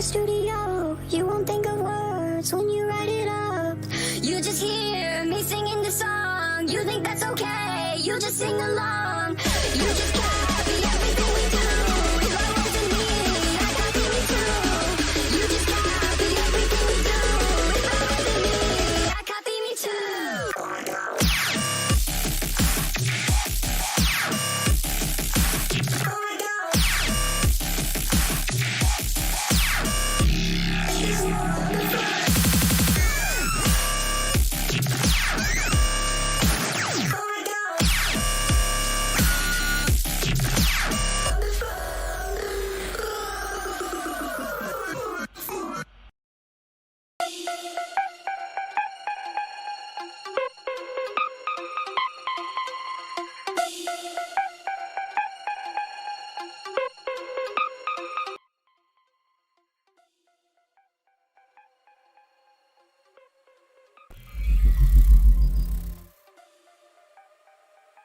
Studio, you won't think of words when you write it up. You just hear me singing the song. You think that's okay, you just sing along. You just copy everything we do. If I wasn't me, I'd copy me too. You just copy everything we do. If I wasn't me, I'd copy me too.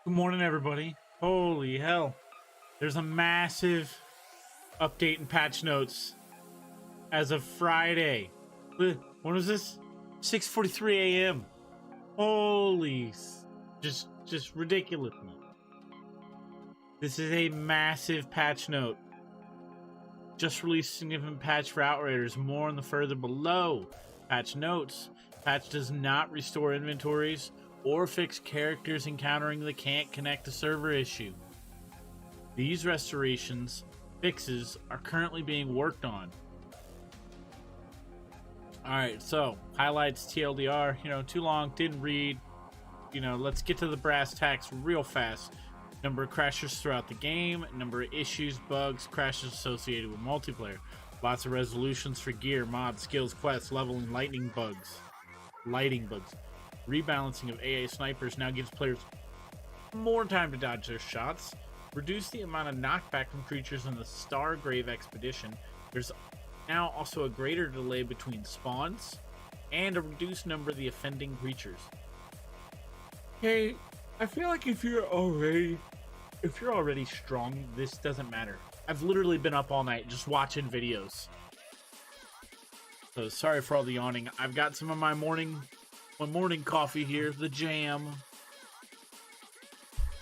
Good morning, everybody. Holy hell. There's a massive update in patch notes as of Friday. When was this? 6:43 a.m. Holy, just ridiculous. This is a massive patch note. Just released significant patch for Outriders. More on the further below. Patch notes. Patch does not restore inventories or fix characters encountering the can't connect to server issue. These restorations fixes are currently being worked on. Alright, so highlights TLDR, too long, didn't read. Let's get to the brass tacks real fast. Number of crashes throughout the game, number of issues, bugs, crashes associated with multiplayer. Lots of resolutions for gear, mods, skills, quests, leveling, lighting bugs. Rebalancing of AA snipers now gives players more time to dodge their shots. Reduce the amount of knockback from creatures in the Stargrave Expedition. There's now also a greater delay between spawns and a reduced number of the offending creatures. Okay, I feel like if you're already strong, this doesn't matter. I've literally been up all night just watching videos. So sorry for all the yawning. I've got some of my morning coffee here, the jam.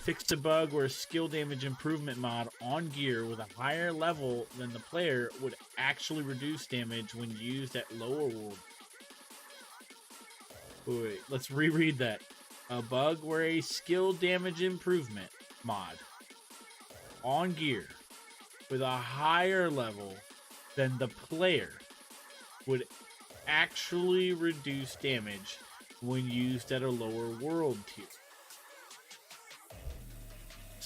Fixed a bug where a skill damage improvement mod on gear with a higher level than the player would actually reduce damage when used at lower world. Wait, let's reread that. A bug where a skill damage improvement mod on gear with a higher level than the player would actually reduce damage when used at a lower world tier.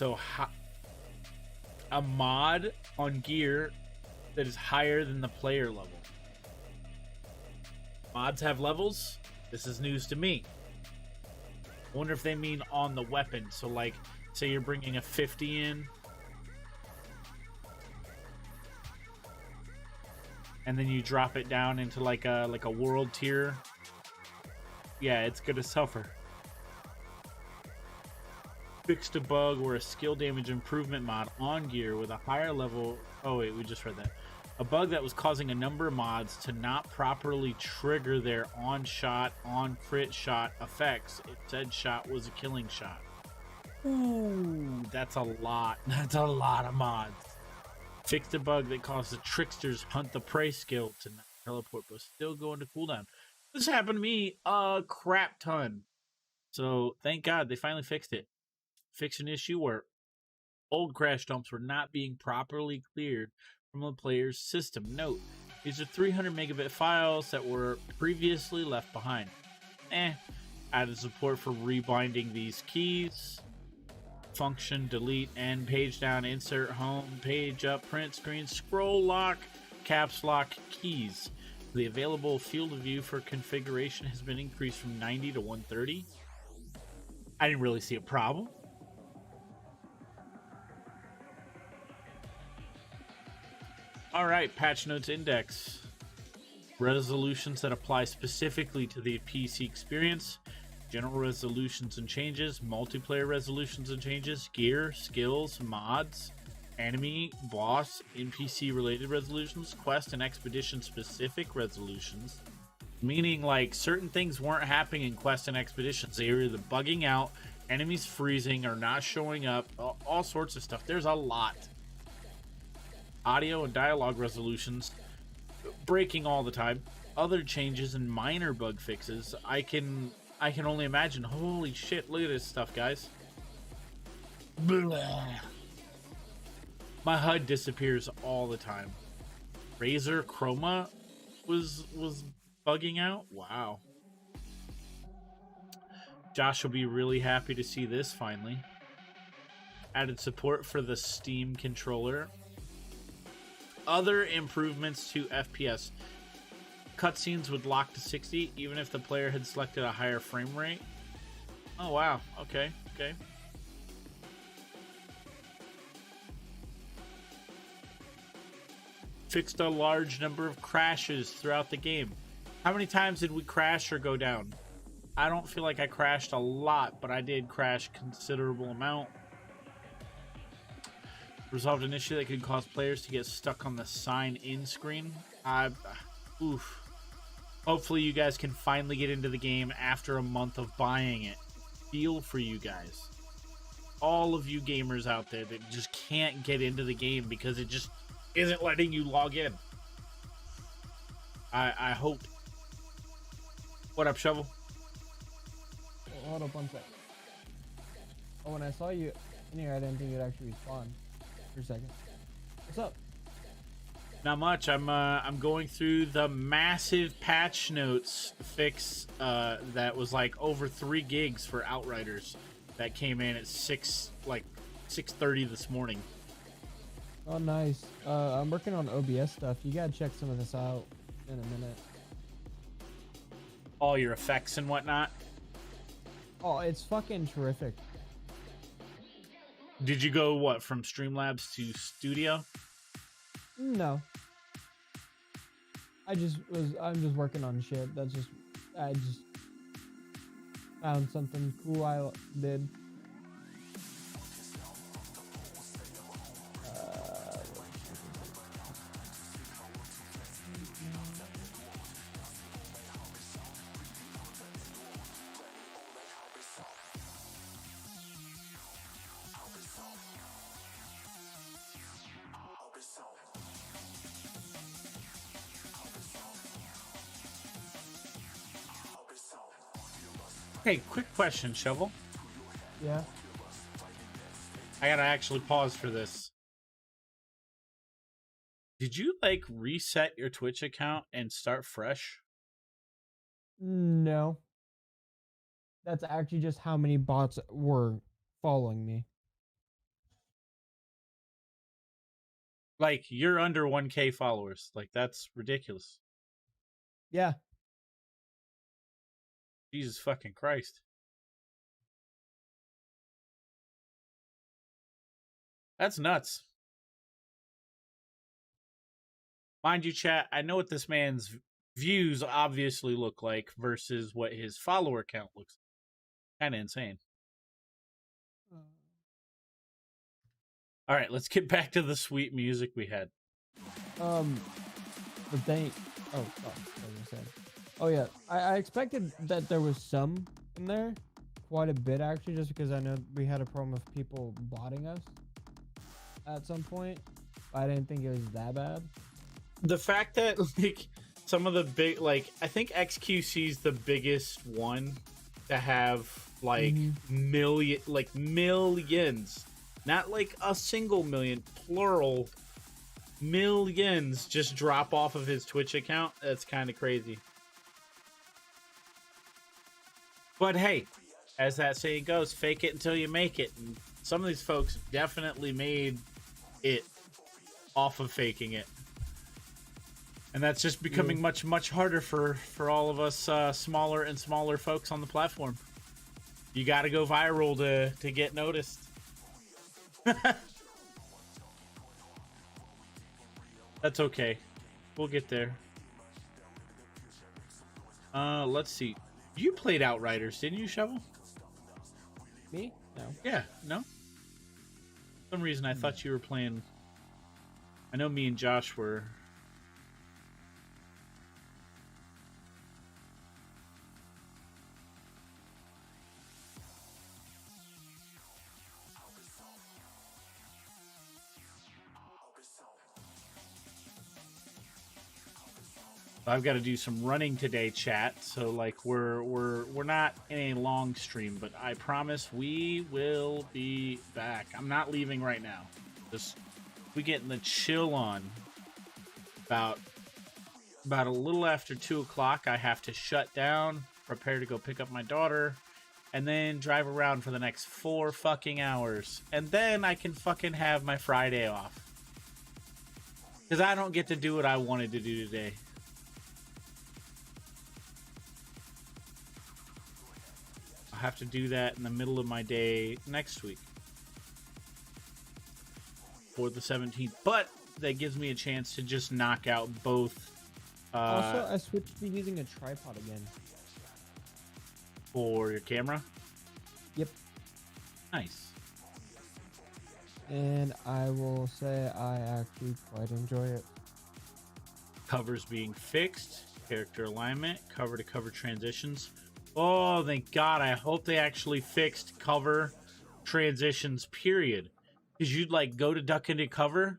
So a mod on gear that is higher than the player level. Mods have levels. This is news to me. I wonder if they mean on the weapon. So, like, say you're bringing a 50 in, and then you drop it down into like a world tier. Yeah, it's gonna suffer. Fixed a bug or a skill damage improvement mod on gear with a higher level. Oh wait, we just read that. A bug that was causing a number of mods to not properly trigger their on-shot, on-crit shot effects if said shot was a killing shot. Ooh, that's a lot. That's a lot of mods. Fixed a bug that caused the trickster's hunt the prey skill to not teleport but still go into cooldown. This happened to me a crap ton. So thank God they finally fixed it. Fixed an issue where old crash dumps were not being properly cleared from the player's system. Note, these are 300 megabit files that were previously left behind. Added support for rebinding these keys. Function, delete, end, page down, insert, home, page up, print, screen, scroll lock, caps lock, keys. The available field of view for configuration has been increased from 90 to 130. I didn't really see a problem. All right, patch notes index. Resolutions that apply specifically to the PC experience. General resolutions and changes. Multiplayer resolutions and changes. Gear, skills, mods, enemy, boss, NPC related resolutions. Quest and expedition specific resolutions. Meaning like certain things weren't happening in quest and expeditions. They were either bugging out, enemies freezing, or not showing up. All sorts of stuff. There's a lot. Audio and dialogue resolutions breaking all the time. Other changes and minor bug fixes. I can only imagine. Holy shit, look at this stuff, guys. Blah. My HUD disappears all the time. Razer Chroma was bugging out. Wow. Josh will be really happy to see this finally. Added support for the Steam controller. Other improvements to FPS. Cutscenes would lock to 60 even if the player had selected a higher frame rate. Oh wow, okay. Fixed a large number of crashes throughout the game. How many times did we crash or go down? I don't feel like I crashed a lot, but I did crash considerable amount. Resolved an issue that could cause players to get stuck on the sign in screen. Oof. Hopefully you guys can finally get into the game after a month of buying it. Feel for you guys. All of you gamers out there that just can't get into the game because it just isn't letting you log in. I hope. What up, Shovel? Hold up one sec. Oh, when I saw you in here, I didn't think you'd actually respawn. For a second. What's up? Not much. I'm going through the massive patch notes fix that was like over 3 gigs for Outriders that came in at 6:30 this morning. Oh, nice. I'm working on OBS stuff. You gotta check some of this out in a minute. All your effects and whatnot. Oh, it's fucking terrific. Did you go what from Streamlabs to Studio? No. I'm just working on shit. I just found something cool I did. Hey, quick question, Shovel. Yeah. I gotta actually pause for this. Did you like reset your Twitch account and start fresh? No. That's actually just how many bots were following me. Like, you're under 1K followers. Like, that's ridiculous. Yeah. Jesus fucking Christ. That's nuts. Mind you, chat, I know what this man's views obviously look like versus what his follower count looks like. Kind of insane. All right, let's get back to the sweet music we had. The thing. Oh, what was I saying? Oh yeah, I expected that there was some in there, quite a bit actually, just because I know we had a problem with people botting us at some point. I didn't think it was that bad. The fact that like some of the big, like, I think XQC is the biggest one to have like millions, not like a single million, plural millions just drop off of his Twitch account. That's kind of crazy. But hey, as that saying goes, fake it until you make it. And some of these folks definitely made it off of faking it. And that's just becoming much, much harder for all of us smaller and smaller folks on the platform. You got to go viral to get noticed. That's okay. We'll get there. Let's see. You played Outriders, didn't you, Shovel? Me? No. Yeah, no? For some reason, I thought you were playing... I know me and Josh were... I've got to do some running today, chat. So like we're not in a long stream, but I promise we will be back. I'm not leaving right now. Just we getting the chill on. About a little after 2 o'clock, I have to shut down, prepare to go pick up my daughter, and then drive around for the next 4 fucking hours, and then I can fucking have my Friday off. Because I don't get to do what I wanted to do today. Have to do that in the middle of my day next week for the 17th, but that gives me a chance to just knock out both. Also, I switched to using a tripod again For your camera. Yep. Nice. And I will say I actually quite enjoy it. Covers being fixed, character alignment, cover to cover transitions. Oh, thank God. I hope they actually fixed cover transitions, period. Because you'd, like, go to duck into cover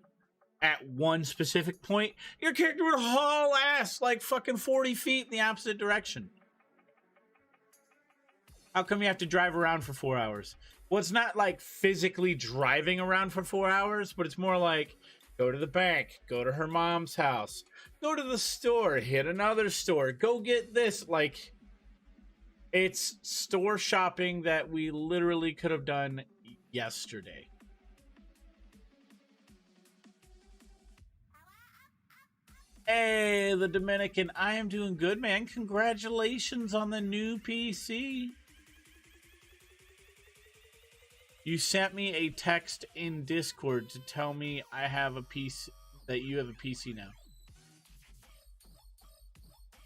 at one specific point. Your character would haul ass, like, fucking 40 feet in the opposite direction. How come you have to drive around for 4 hours? Well, it's not, like, physically driving around for 4 hours, but it's more like, go to the bank, go to her mom's house, go to the store, hit another store, go get this, like... It's store shopping that we literally could have done yesterday. Hey, the Dominican. I am doing good, man. Congratulations on the new PC. You sent me a text in Discord to tell me I have a PC, that you have a PC now.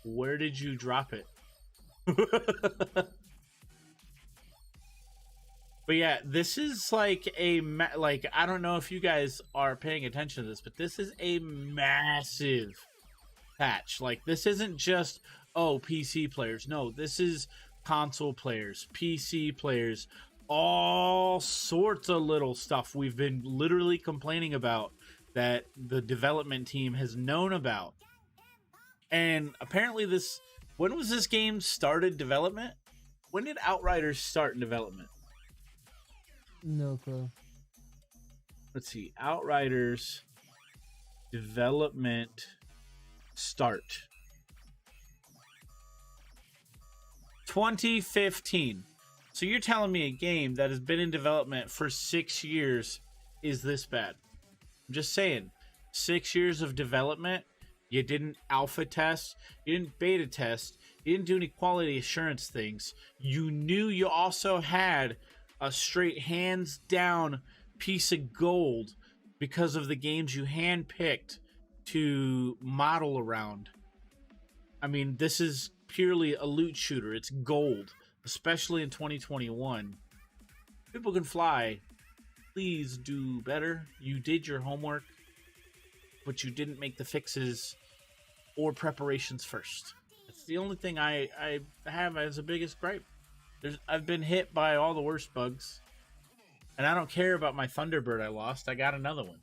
Where did you drop it? But yeah, this is like I don't know if you guys are paying attention to this, but this is a massive patch. Like, this isn't just, oh, PC players. No, this is console players, PC players, all sorts of little stuff we've been literally complaining about that the development team has known about. And apparently this... When was this game started development? When did Outriders start in development? No clue. Let's see. Outriders development start. 2015. So you're telling me a game that has been in development for 6 years is this bad? I'm just saying. 6 years of development. You didn't alpha test, you didn't beta test, you didn't do any quality assurance things. You knew you also had a straight hands down piece of gold because of the games you handpicked to model around. I mean, this is purely a loot shooter. It's gold, especially in 2021. People Can Fly, please do better. You did your homework, but you didn't make the fixes or preparations first. It's the only thing I have as the biggest gripe. I've been hit by all the worst bugs, and I don't care about my Thunderbird I lost. I got another one.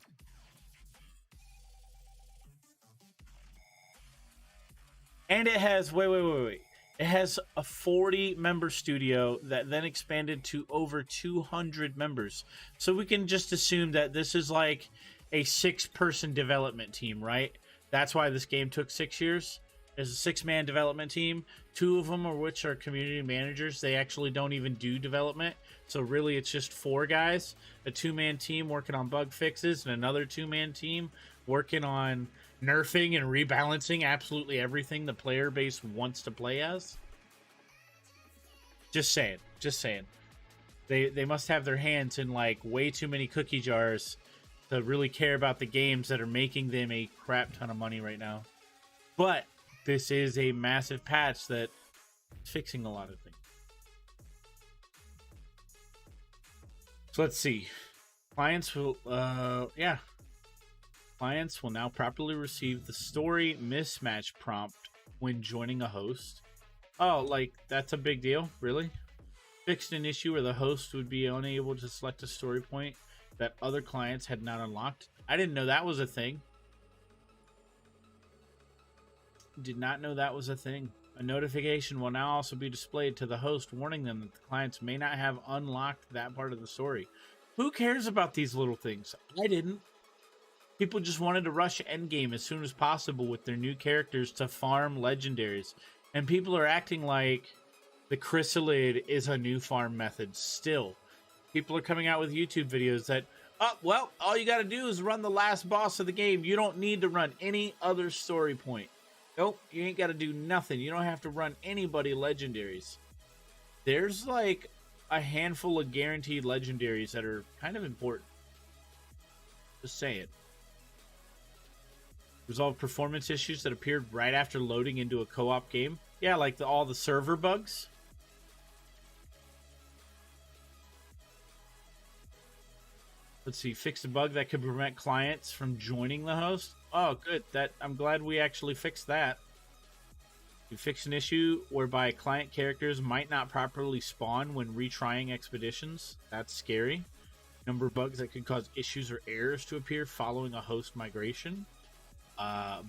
And it has, wait. It has a 40-member studio that then expanded to over 200 members. So we can just assume that this is like a 6-person development team, right? That's why this game took 6 years. There's a 6-man development team. 2 of them are which are community managers. They actually don't even do development. So really it's just 4 guys. A 2-man team working on bug fixes and another 2-man team working on nerfing and rebalancing absolutely everything the player base wants to play as. Just saying. They must have their hands in like way too many cookie jars to really care about the games that are making them a crap ton of money right now. But this is a massive patch that is fixing a lot of things. So let's see. Clients will Clients will now properly receive the story mismatch prompt when joining a host. Oh, like, that's a big deal? Really? Fixed an issue where the host would be unable to select a story point that other clients had not unlocked. I didn't know that was a thing. Did not know that was a thing. A notification will now also be displayed to the host, warning them that the clients may not have unlocked that part of the story. Who cares about these little things? I didn't. People just wanted to rush endgame as soon as possible with their new characters to farm legendaries. And people are acting like the chrysalid is a new farm method still. People are coming out with YouTube videos that, oh, well, all you got to do is run the last boss of the game. You don't need to run any other story point. Nope, you ain't got to do nothing. You don't have to run anybody legendaries. There's like a handful of guaranteed legendaries that are kind of important. Just saying. Resolve performance issues that appeared right after loading into a co-op game. Yeah, like all the server bugs. Let's see, fix a bug that could prevent clients from joining the host. Oh, good. I'm glad we actually fixed that. You fix an issue whereby client characters might not properly spawn when retrying expeditions. That's scary. Number of bugs that could cause issues or errors to appear following a host migration.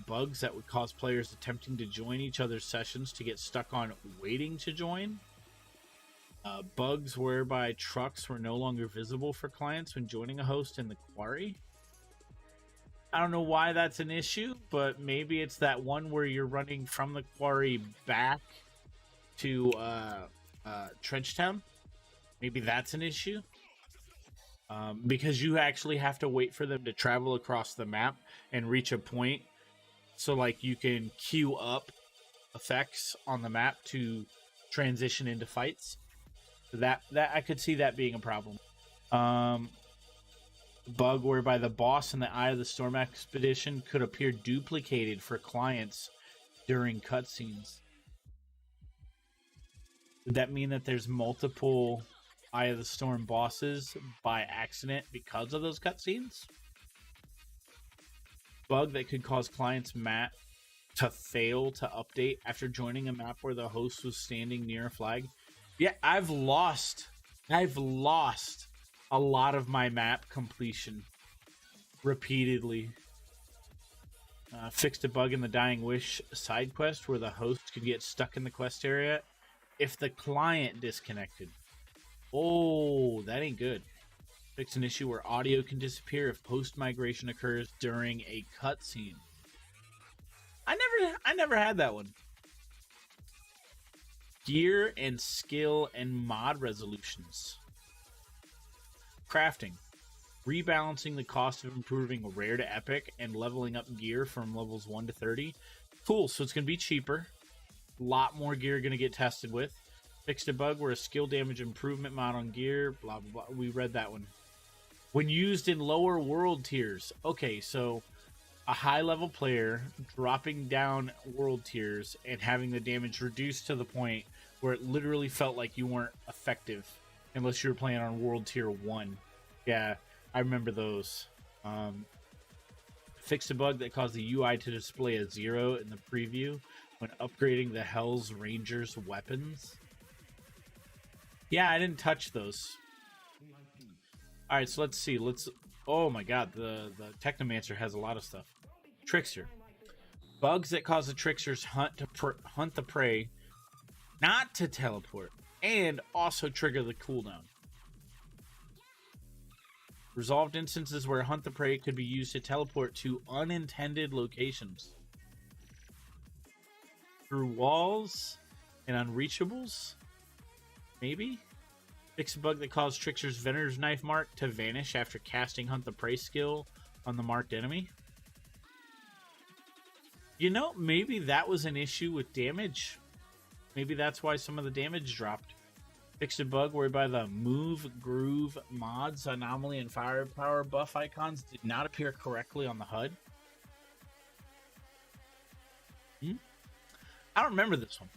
Bugs that would cause players attempting to join each other's sessions to get stuck on waiting to join. Bugs whereby trucks were no longer visible for clients when joining a host in the quarry. I don't know why that's an issue, but maybe it's that one where you're running from the quarry back to Trenchtown. Maybe that's an issue. Because you actually have to wait for them to travel across the map and reach a point. So, like, you can queue up effects on the map to transition into fights. That I could see that being a problem. Bug whereby the boss in the Eye of the Storm expedition could appear duplicated for clients during cutscenes. Would that mean that there's multiple Eye of the Storm bosses by accident because of those cutscenes? Bug that could cause clients' map to fail to update after joining a map where the host was standing near a flag. Yeah, I've lost a lot of my map completion repeatedly. Fixed a bug in the Dying Wish side quest where the host could get stuck in the quest area if the client disconnected. Oh, that ain't good. Fix an issue where audio can disappear if post-migration occurs during a cutscene. I never had that one. Gear and skill and mod resolutions. Crafting. rebalancing the cost of improving rare to epic and leveling up gear from levels 1 to 30. Cool, so it's going to be cheaper. A lot more gear going to get tested with. Fixed a bug where a skill damage improvement mod on gear, blah, blah, blah. We read that one. When used in lower world tiers. Okay, so a high-level player dropping down world tiers and having the damage reduced to the point where it literally felt like you weren't effective unless you were playing on world tier 1. Yeah, I remember those. Fixed a bug that caused the UI to display a 0 in the preview when upgrading the Hell's Rangers weapons. Yeah, I didn't touch those. Alright, so let's see. Oh my god, the Technomancer has a lot of stuff. Trickster. Bugs that cause the Trickster's hunt the prey not to teleport and also trigger the cooldown. Resolved instances where hunt the prey could be used to teleport to unintended locations. Through walls and unreachables? Maybe? Fix a bug that caused Trickster's Vener's Knife mark to vanish after casting Hunt the Prey skill on the marked enemy. You know, maybe that was an issue with damage. Maybe that's why some of the damage dropped. Fixed a bug whereby the Move Groove mods, Anomaly, and Firepower buff icons did not appear correctly on the HUD. I don't remember this one.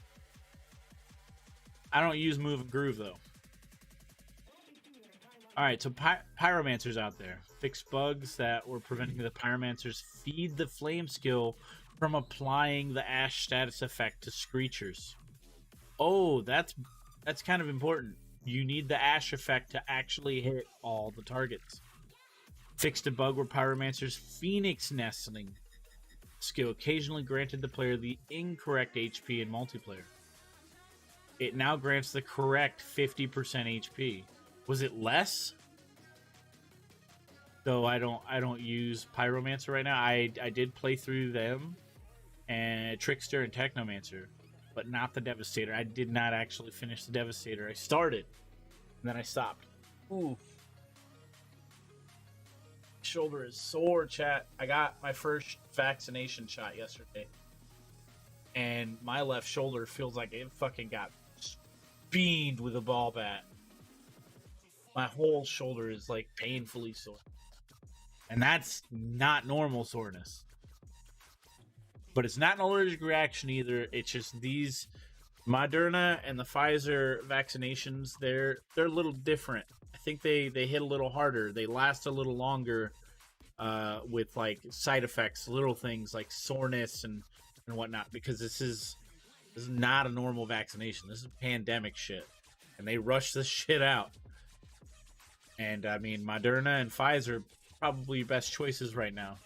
I don't use Move and Groove, though. Alright, so Pyromancer's out there. Fix bugs that were preventing the Pyromancer's Feed the Flame skill from applying the Ash status effect to Screechers. Oh, that's kind of important. You need the Ash effect to actually hit all the targets. Fixed a bug where Pyromancer's Phoenix Nestling skill occasionally granted the player the incorrect HP in multiplayer. It now grants the correct 50% HP. Was it less? Though I don't use Pyromancer right now. I did play through them and Trickster and Technomancer, but not the Devastator. I did not actually finish the Devastator. I started and then I stopped. Ooh. Shoulder is sore, chat. I got my first vaccination shot yesterday, and my left shoulder feels like it fucking got beamed with a ball bat. My whole shoulder is like painfully sore, and that's not normal soreness. But it's not an allergic reaction either. It's just these Moderna and the Pfizer vaccinations, they're a little different. I think they hit a little harder. They last a little longer with like side effects, little things like soreness and whatnot, because this is not a normal vaccination. This is pandemic shit, and they rush this shit out. And I mean, Moderna and Pfizer probably best choices right now.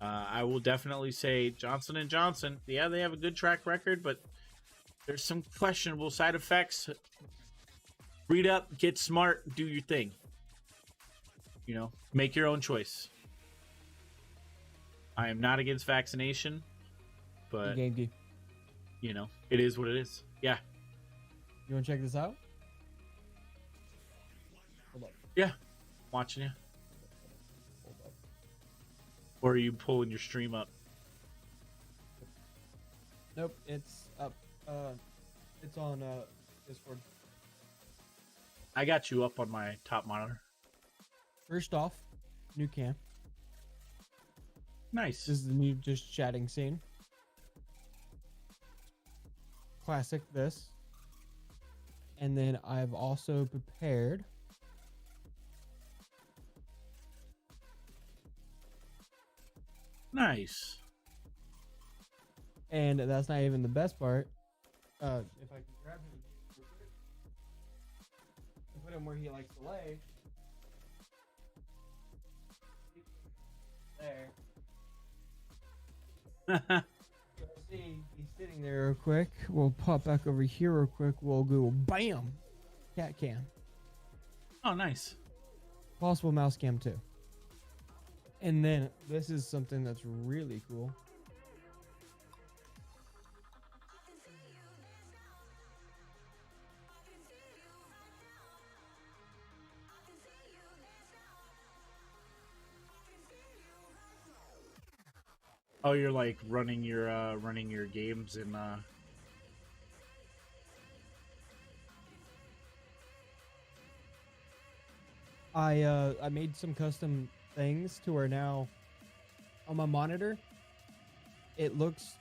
I will definitely say Johnson & Johnson. Yeah, they have a good track record, but there's some questionable side effects. Read up, get smart, do your thing. You know, make your own choice. I am not against vaccination, but you know, it is what it is. Yeah. You want to check this out? Hold up. Yeah. Watching you. Hold up. Or are you pulling your stream up? Nope, it's up. It's on Discord. I got you up on my top monitor. First off, new cam. Nice. This is the new just chatting scene. Classic this. And then I've also prepared Nice. and that's not even the best part. If I can grab him and put him where he likes to lay. There. See, he's sitting there real quick. We'll pop back over here real quick. We'll go BAM! Cat cam. Oh, nice. Possible mouse cam too. And then this is something that's really cool. Oh, you're like running your games in I made some custom things to where now on my monitor it looks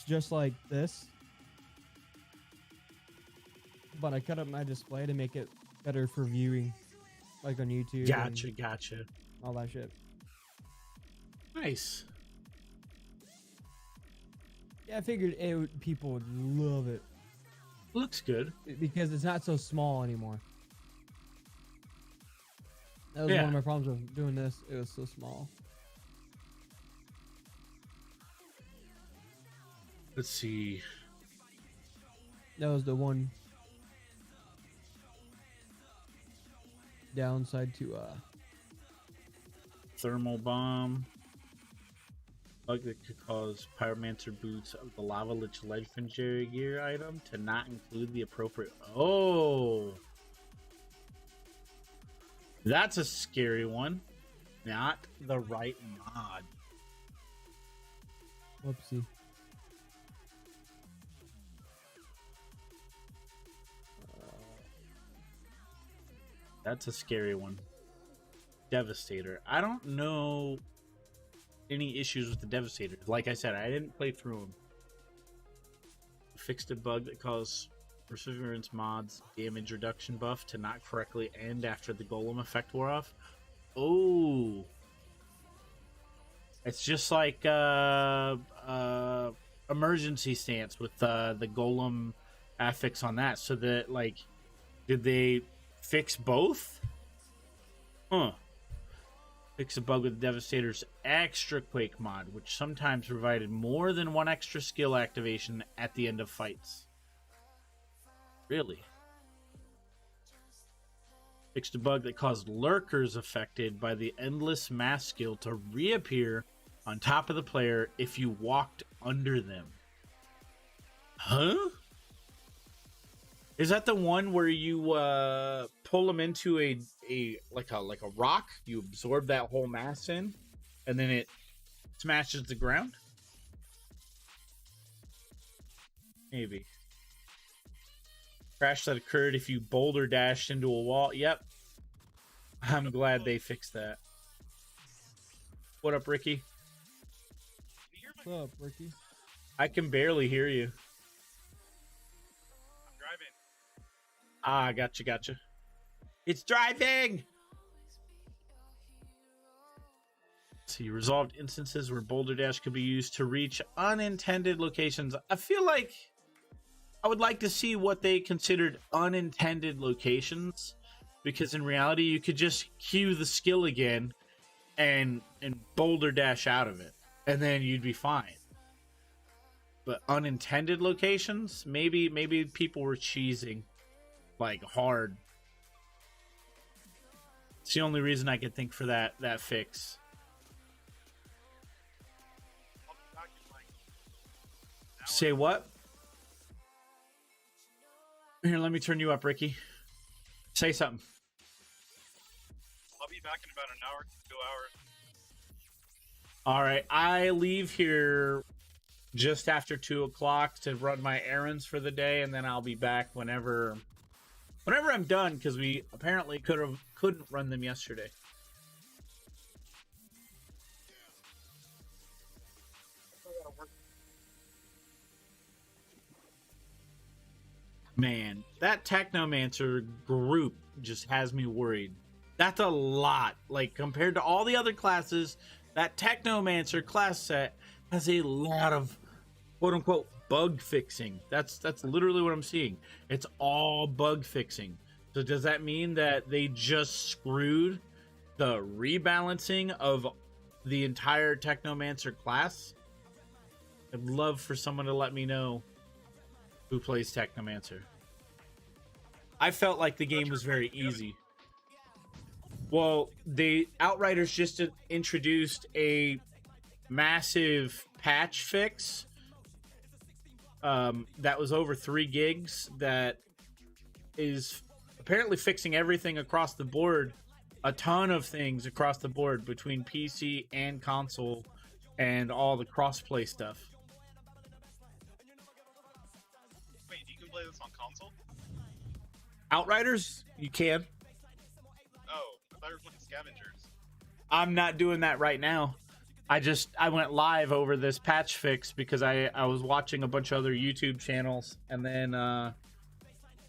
just like this, but I cut up my display to make it better for viewing, like on YouTube Gotcha, and gotcha. all that shit. Nice. Yeah, I figured people would love it Looks good. because it's not so small anymore. That was Yeah. one of my problems with doing this. It was so small. Let's see. That was the one downside to Thermal bomb. Bug that could cause pyromancer boots of the lava lich legendary gear item to not include the appropriate. Oh, that's a scary one. Not the right mod. whoopsie. That's a scary one. Devastator. I don't know any issues with the Devastator. Like I said, I didn't play through them. Fixed a bug that caused Perseverance mods damage reduction buff to not correctly end after the golem effect wore off. Oh, it's just like emergency stance with the golem affix on that. So that, like, did they fix both? Huh. Fix a bug with Devastator's extra Quake mod, which sometimes provided more than one extra skill activation at the end of fights. Really? Fixed a bug that caused lurkers affected by the endless mass skill to reappear on top of the player if you walked under them. Huh? Is that the one where you pull them into a rock? You absorb that whole mass in, and then it smashes the ground? Maybe. Crash that occurred if you boulder dashed into a wall. Yep. I'm glad they fixed that. What up, Ricky? What's up, Ricky? I can barely hear you. I'm driving. Ah, gotcha. It's driving! See, resolved instances where Boulder Dash could be used to reach unintended locations. I feel like I would like to see what they considered unintended locations, because in reality, you could just cue the skill again and Boulder Dash out of it, and then you'd be fine. But unintended locations, maybe people were cheesing like hard. It's the only reason I could think for that fix. I'll be back in like an hour. Say what? Here, let me turn you up, Ricky. Say something. I'll be back in about an hour, 2 hours. All right, I leave here just after 2 o'clock to run my errands for the day, and then I'll be back whenever I'm done, because we apparently couldn't run them yesterday. Man, that Technomancer group just has me worried. That's a lot. Like, compared to all the other classes, that Technomancer class set has a lot of quote-unquote bug fixing. That's literally what I'm seeing. It's all bug fixing. So does that mean that they just screwed the rebalancing of the entire Technomancer class? I'd love for someone to let me know who plays Technomancer. I felt like the game was very easy. Well, the Outriders just introduced a massive patch fix that was over 3 gigs that is apparently fixing everything across the board, a ton of things across the board between PC and console and all the crossplay stuff. Wait, you can play this on console? Outriders, you can. Oh, I thought you were playing Scavengers. I'm not doing that right now. I went live over this patch fix because I was watching a bunch of other YouTube channels, and then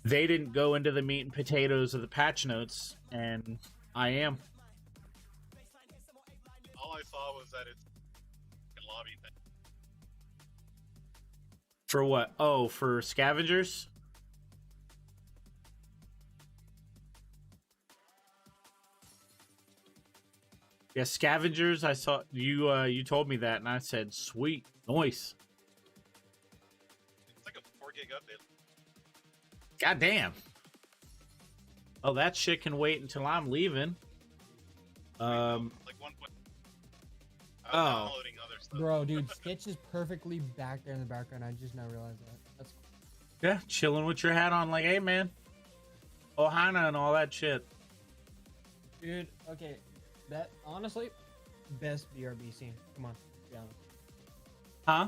they didn't go into the meat and potatoes of the patch notes, and I am. All I saw was that it's a lobby thing. For what? Oh, for scavengers? Yeah, scavengers. I saw you. You told me that, and I said, "Sweet, nice." It's like a 4 gig update. God damn. Oh, that shit can wait until I'm leaving. Like 1 point. I was downloading other stuff. Bro, dude, Stitch is perfectly back there in the background. I just now realized that. That's Yeah, chilling with your hat on, like, hey man, Ohana and all that shit. dude. Okay, that honestly, best BRB scene. Come on, be honest. Huh?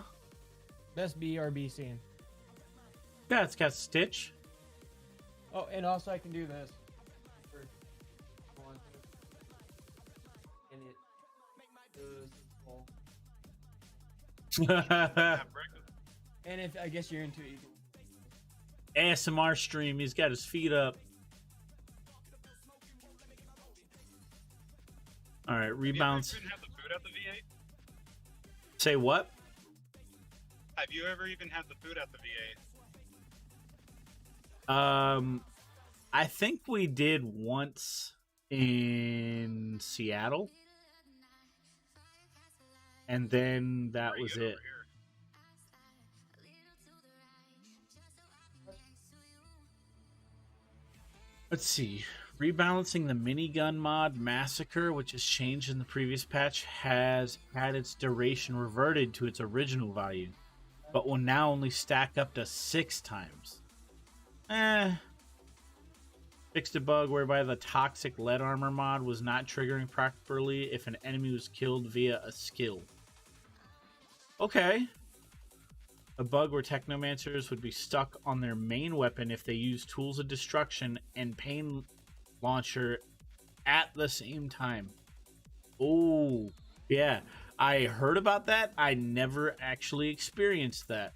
Best BRB scene. Yeah, it's got Stitch. Oh, and also I can do this. For- And it goes full. Have breakfast. And if I guess you're into it, you can. ASMR stream. He's got his feet up. All right, rebounds. Have you ever even had the food at the VA? Say what? Have you ever even had the food at the VA? I think we did once in Seattle, and then that Pretty was good it. over here. Let's see. Rebalancing the minigun mod Massacre, which has changed in the previous patch, has had its duration reverted to its original value, but will now only stack up to 6 times. Fixed a bug whereby the toxic lead armor mod was not triggering properly if an enemy was killed via a skill. Okay. A bug where technomancers would be stuck on their main weapon if they use tools of destruction and pain launcher at the same time. Oh, yeah. I heard about that. I never actually experienced that.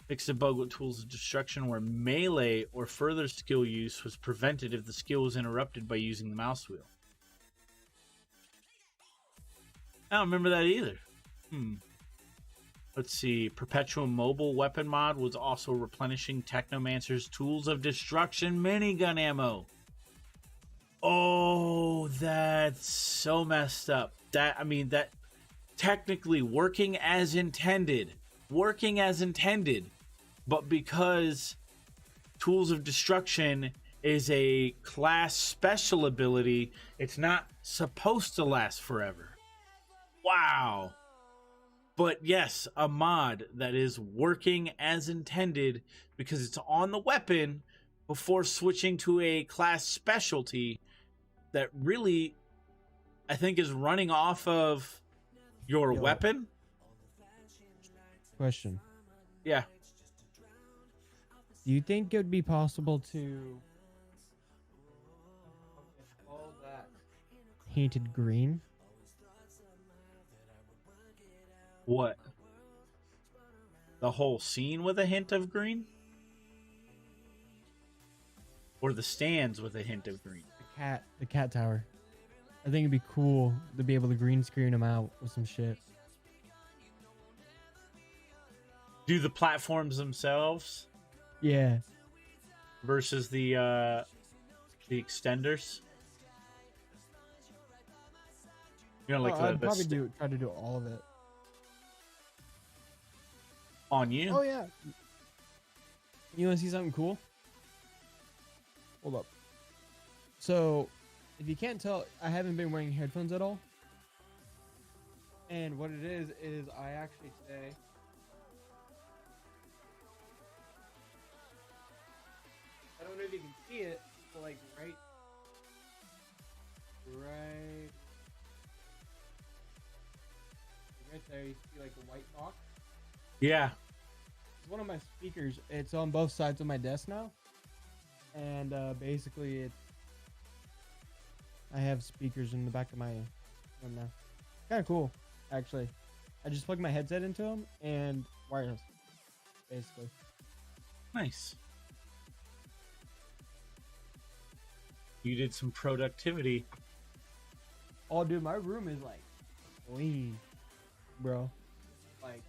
Fixed a bug with tools of destruction where melee or further skill use was prevented if the skill was interrupted by using the mouse wheel. I don't remember that either. Let's see. Perpetual mobile weapon mod was also replenishing Technomancer's tools of destruction minigun ammo. Oh, that's so messed up. That technically working as intended, but because tools of destruction is a class special ability, it's not supposed to last forever. Wow. But yes, a mod that is working as intended because it's on the weapon before switching to a class specialty that really, I think, is running off of your weapon. Question. Yeah. Do you think it would be possible to all that painted green? What? The whole scene with a hint of green? Or the stands with a hint of green? The cat tower. I think it'd be cool to be able to green screen them out with some shit. Do the platforms themselves Yeah. versus the extenders? You know, like I'd probably try to do all of it. on you. Oh yeah. You want to see something cool? Hold up. So, if you can't tell, I haven't been wearing headphones at all. And what it is I actually today. I don't know if you can see it, but like right. there, you see like a white box. Yeah. It's one of my speakers. It's on both sides of my desk now, and basically I have speakers in the back of my room now. Kind of cool, actually. I just plug my headset into them and wireless, basically. Nice. You did some productivity. Oh, dude, my room is like clean, bro. Like,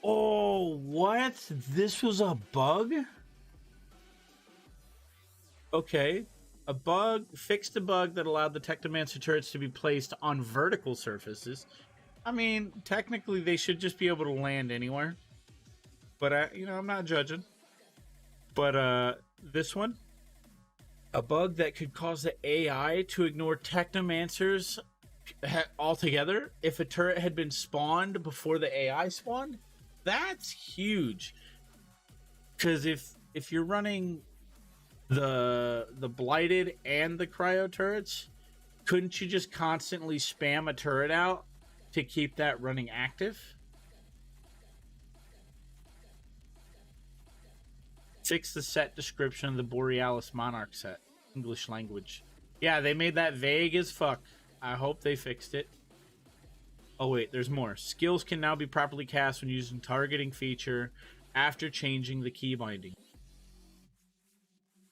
Oh, what? This was a bug? Okay. A bug fixed a bug that allowed the Technomancer turrets to be placed on vertical surfaces. I mean, technically they should just be able to land anywhere. But I'm not judging. But this one, a bug that could cause the AI to ignore Technomancers altogether if a turret had been spawned before the AI spawned. That's huge. Because if you're running the blighted and the cryo turrets, couldn't you just constantly spam a turret out to keep that running active? Fix the set description of the Borealis Monarch set. English language. Yeah, they made that vague as fuck. I hope they fixed it. Oh wait, there's more. Skills can now be properly cast when using targeting feature after changing the key binding.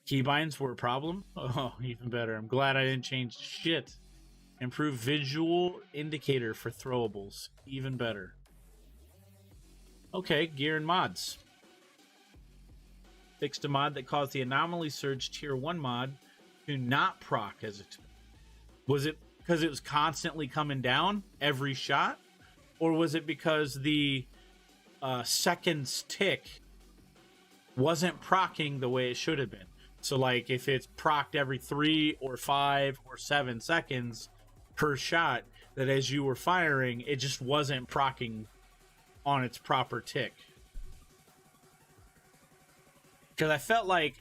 Keybinds were a problem? Oh, even better. I'm glad I didn't change shit. Improve visual indicator for throwables. Even better. Okay, gear and mods. Fixed a mod that caused the Anomaly Surge Tier 1 mod to not proc as expected. Was it because it was constantly coming down every shot? Or was it because the seconds tick wasn't procking the way it should have been? So like if it's procced every 3 or 5 or 7 seconds per shot, that as you were firing, it just wasn't procking on its proper tick. Because I felt like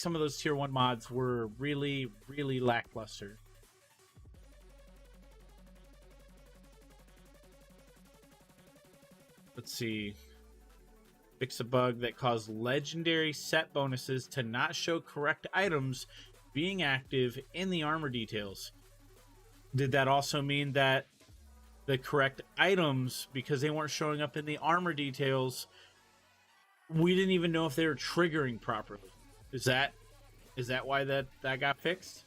some of those tier 1 mods were really, really lackluster. Let's see. Fix a bug that caused legendary set bonuses to not show correct items being active in the armor details. Did that also mean that the correct items, because they weren't showing up in the armor details, we didn't even know if they were triggering properly? Is that why that got fixed?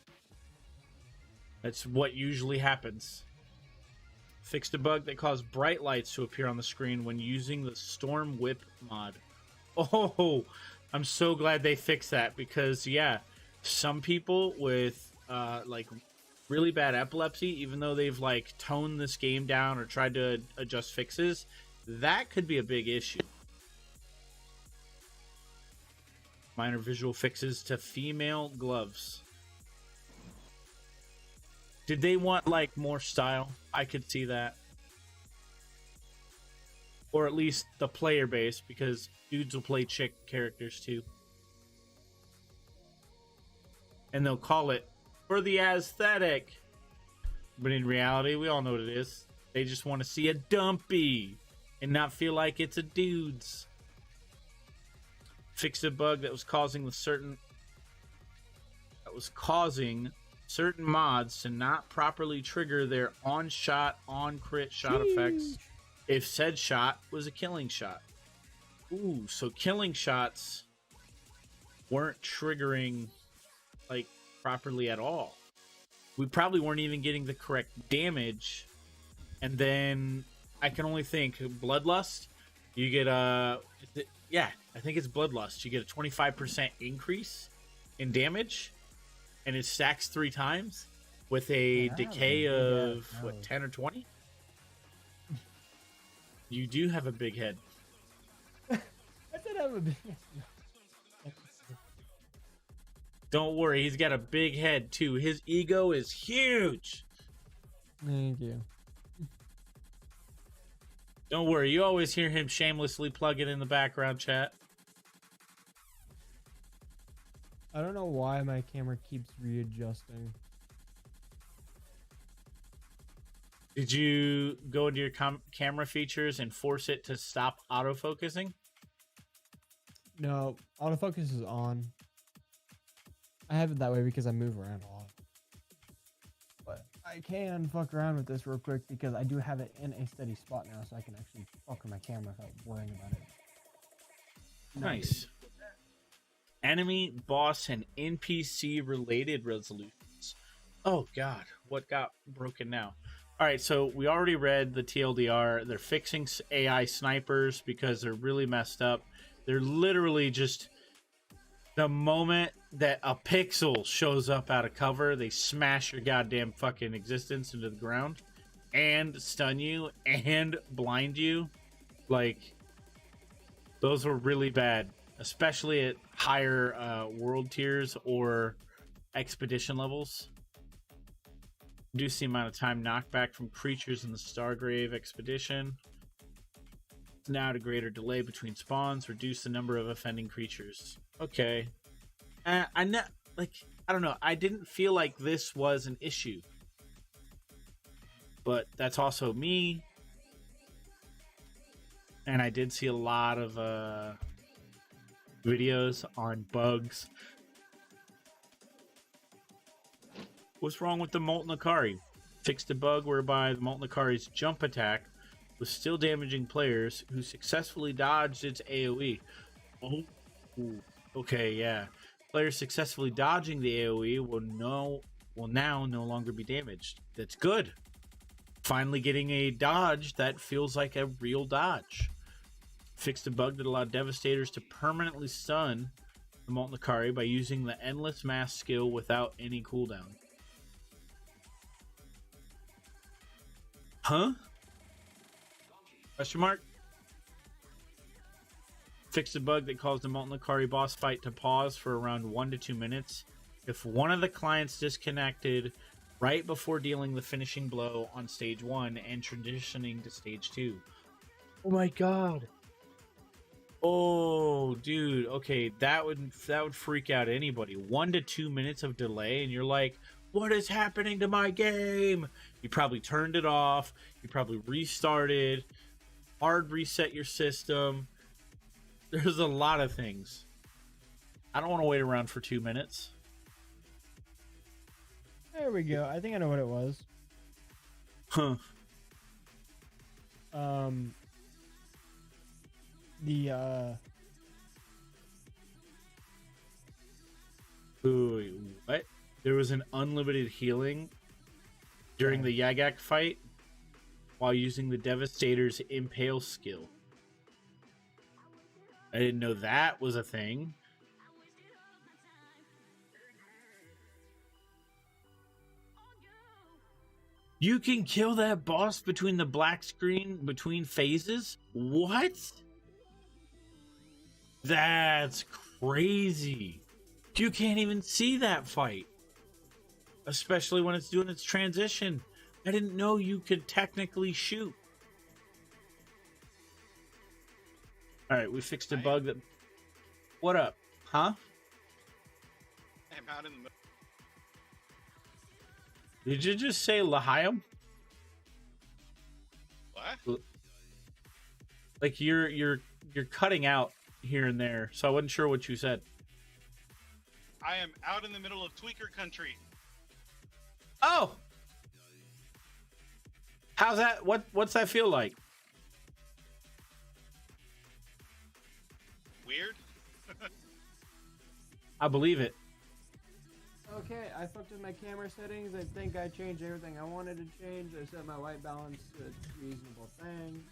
That's what usually happens. Fixed a bug that caused bright lights to appear on the screen when using the Storm Whip mod. Oh, I'm so glad they fixed that, because yeah, some people with like really bad epilepsy, even though they've like toned this game down or tried to adjust fixes, that could be a big issue. Minor visual fixes to female gloves. Did they want like more style? I could see that. Or at least the player base, because dudes will play chick characters too. And they'll call it for the aesthetic. But in reality, we all know what it is. They just want to see a dumpy and not feel like it's a dude's. Fixed a bug that was causing certain mods to not properly trigger their on-shot, on-crit shot effects if said shot was a killing shot. Ooh, so killing shots weren't triggering like properly at all. We probably weren't even getting the correct damage. And then I can only think Bloodlust, you get yeah, I think it's Bloodlust. You get a 25% increase in damage, and it stacks 3 times with a decay of, what, 10 or 20? You do have a big head. I did have a big head. Don't worry, he's got a big head, too. His ego is huge. Thank you. Don't worry, you always hear him shamelessly plug it in the background chat. I don't know why my camera keeps readjusting. Did you go into your camera features and force it to stop autofocusing? No, autofocus is on. I have it that way because I move around a lot. But I can fuck around with this real quick because I do have it in a steady spot now, so I can actually fuck with my camera without worrying about it. Nice. Enemy, boss, and NPC related resolutions. Oh god, what got broken now? Alright, so we already read the TLDR. They're fixing AI snipers because they're really messed up. They're literally just... The moment that a pixel shows up out of cover, they smash your goddamn fucking existence into the ground. And stun you, and blind you. Like, those were really bad. Especially at higher world tiers or expedition levels. Reduce the amount of time knockback from creatures in the Stargrave expedition. Now to greater delay between spawns. Reduce the number of offending creatures. Okay. I don't know. I didn't feel like this was an issue. But that's also me. And I did see a lot of videos on bugs. What's wrong with the Molten Akari? Fixed a bug whereby the Molten Akari's jump attack was still damaging players who successfully dodged its AoE. Oh, okay, yeah. Players successfully dodging the AoE will now no longer be damaged. That's good. Finally getting a dodge that feels like a real dodge. Fixed a bug that allowed Devastators to permanently stun the Molten Akari by using the Endless Mass skill without any cooldown. Huh? Question mark? Fixed a bug that caused the Molten Akari boss fight to pause for around 1 to 2 minutes if one of the clients disconnected right before dealing the finishing blow on stage 1 and transitioning to stage 2. Oh my god. Oh, dude. Okay, that would freak out anybody. 1 to 2 minutes of delay, and you're like, "What is happening to my game?" You probably turned it off. You probably restarted. Hard reset your system. There's a lot of things. I don't want to wait around for 2 minutes. There we go. I think I know what it was. Huh. Ooh, what? There was an unlimited healing during the Yagak fight while using the Devastator's Impale skill. I didn't know that was a thing. You can kill that boss between the black screen between phases? What? That's crazy. You can't even see that fight. Especially when it's doing its transition. I didn't know you could technically shoot. Alright, we fixed a bug that... What up? Huh? I'm out in the middle. Did you just say Lahayim? What? Like you're cutting out here and there, so I wasn't sure what you said. I am out in the middle of Tweaker country. Oh! How's that? What's that feel like? Weird. I believe it. Okay, I fucked with my camera settings. I think I changed everything I wanted to change. I set my white balance to a reasonable thing.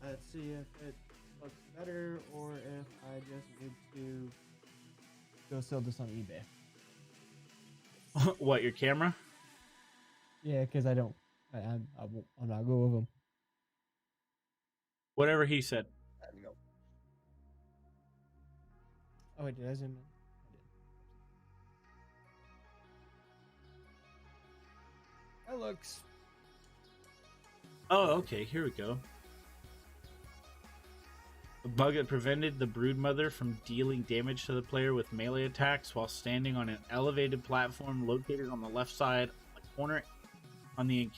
Let's see if it looks better or if I just need to go sell this on eBay. What, your camera? Yeah, because I don't. I'm not good with them. Whatever he said. There we go. Oh wait, did I zoom in? I did. That looks. Oh, okay. Here we go. A bug that prevented the Broodmother from dealing damage to the player with melee attacks while standing on an elevated platform located on the left side of the corner on the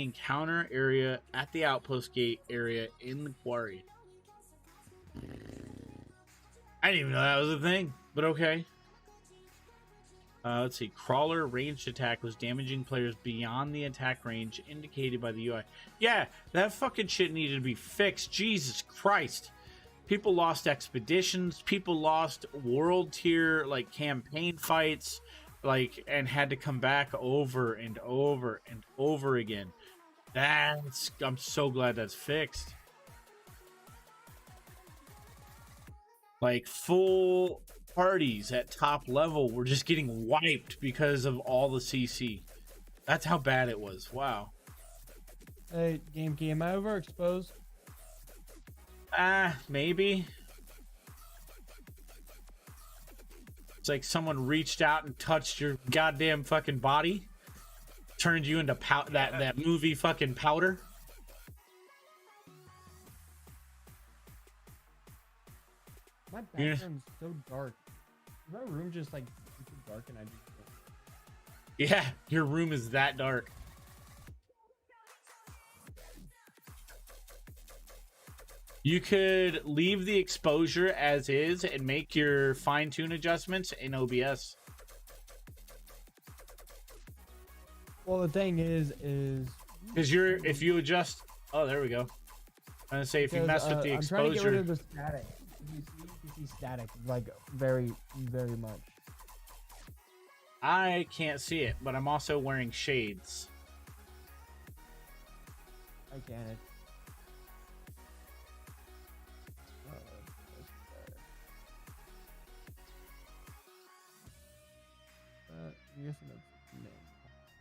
encounter area at the outpost gate area in the quarry. I didn't even know that was a thing, but okay. Let's see. Crawler ranged attack was damaging players beyond the attack range indicated by the UI. Yeah, that fucking shit needed to be fixed. Jesus Christ. People lost expeditions. People lost world tier, like, campaign fights, like, and had to come back over and over and over again. I'm so glad that's fixed. Like, full parties at top level were just getting wiped because of all the CC. That's how bad it was. Wow. Hey, game over, exposed. Maybe. It's like someone reached out and touched your goddamn fucking body, turned you into that movie fucking powder. My background's so dark. My room just like too dark, and I just. Yeah, your room is that dark. You could leave the exposure as is and make your fine-tune adjustments in OBS. Well, the thing is because if you adjust, oh, there we go. I'm gonna say if you mess with the exposure, I'm trying to get rid of the static. You see static like very, very much. I can't see it, but I'm also wearing shades. I can't.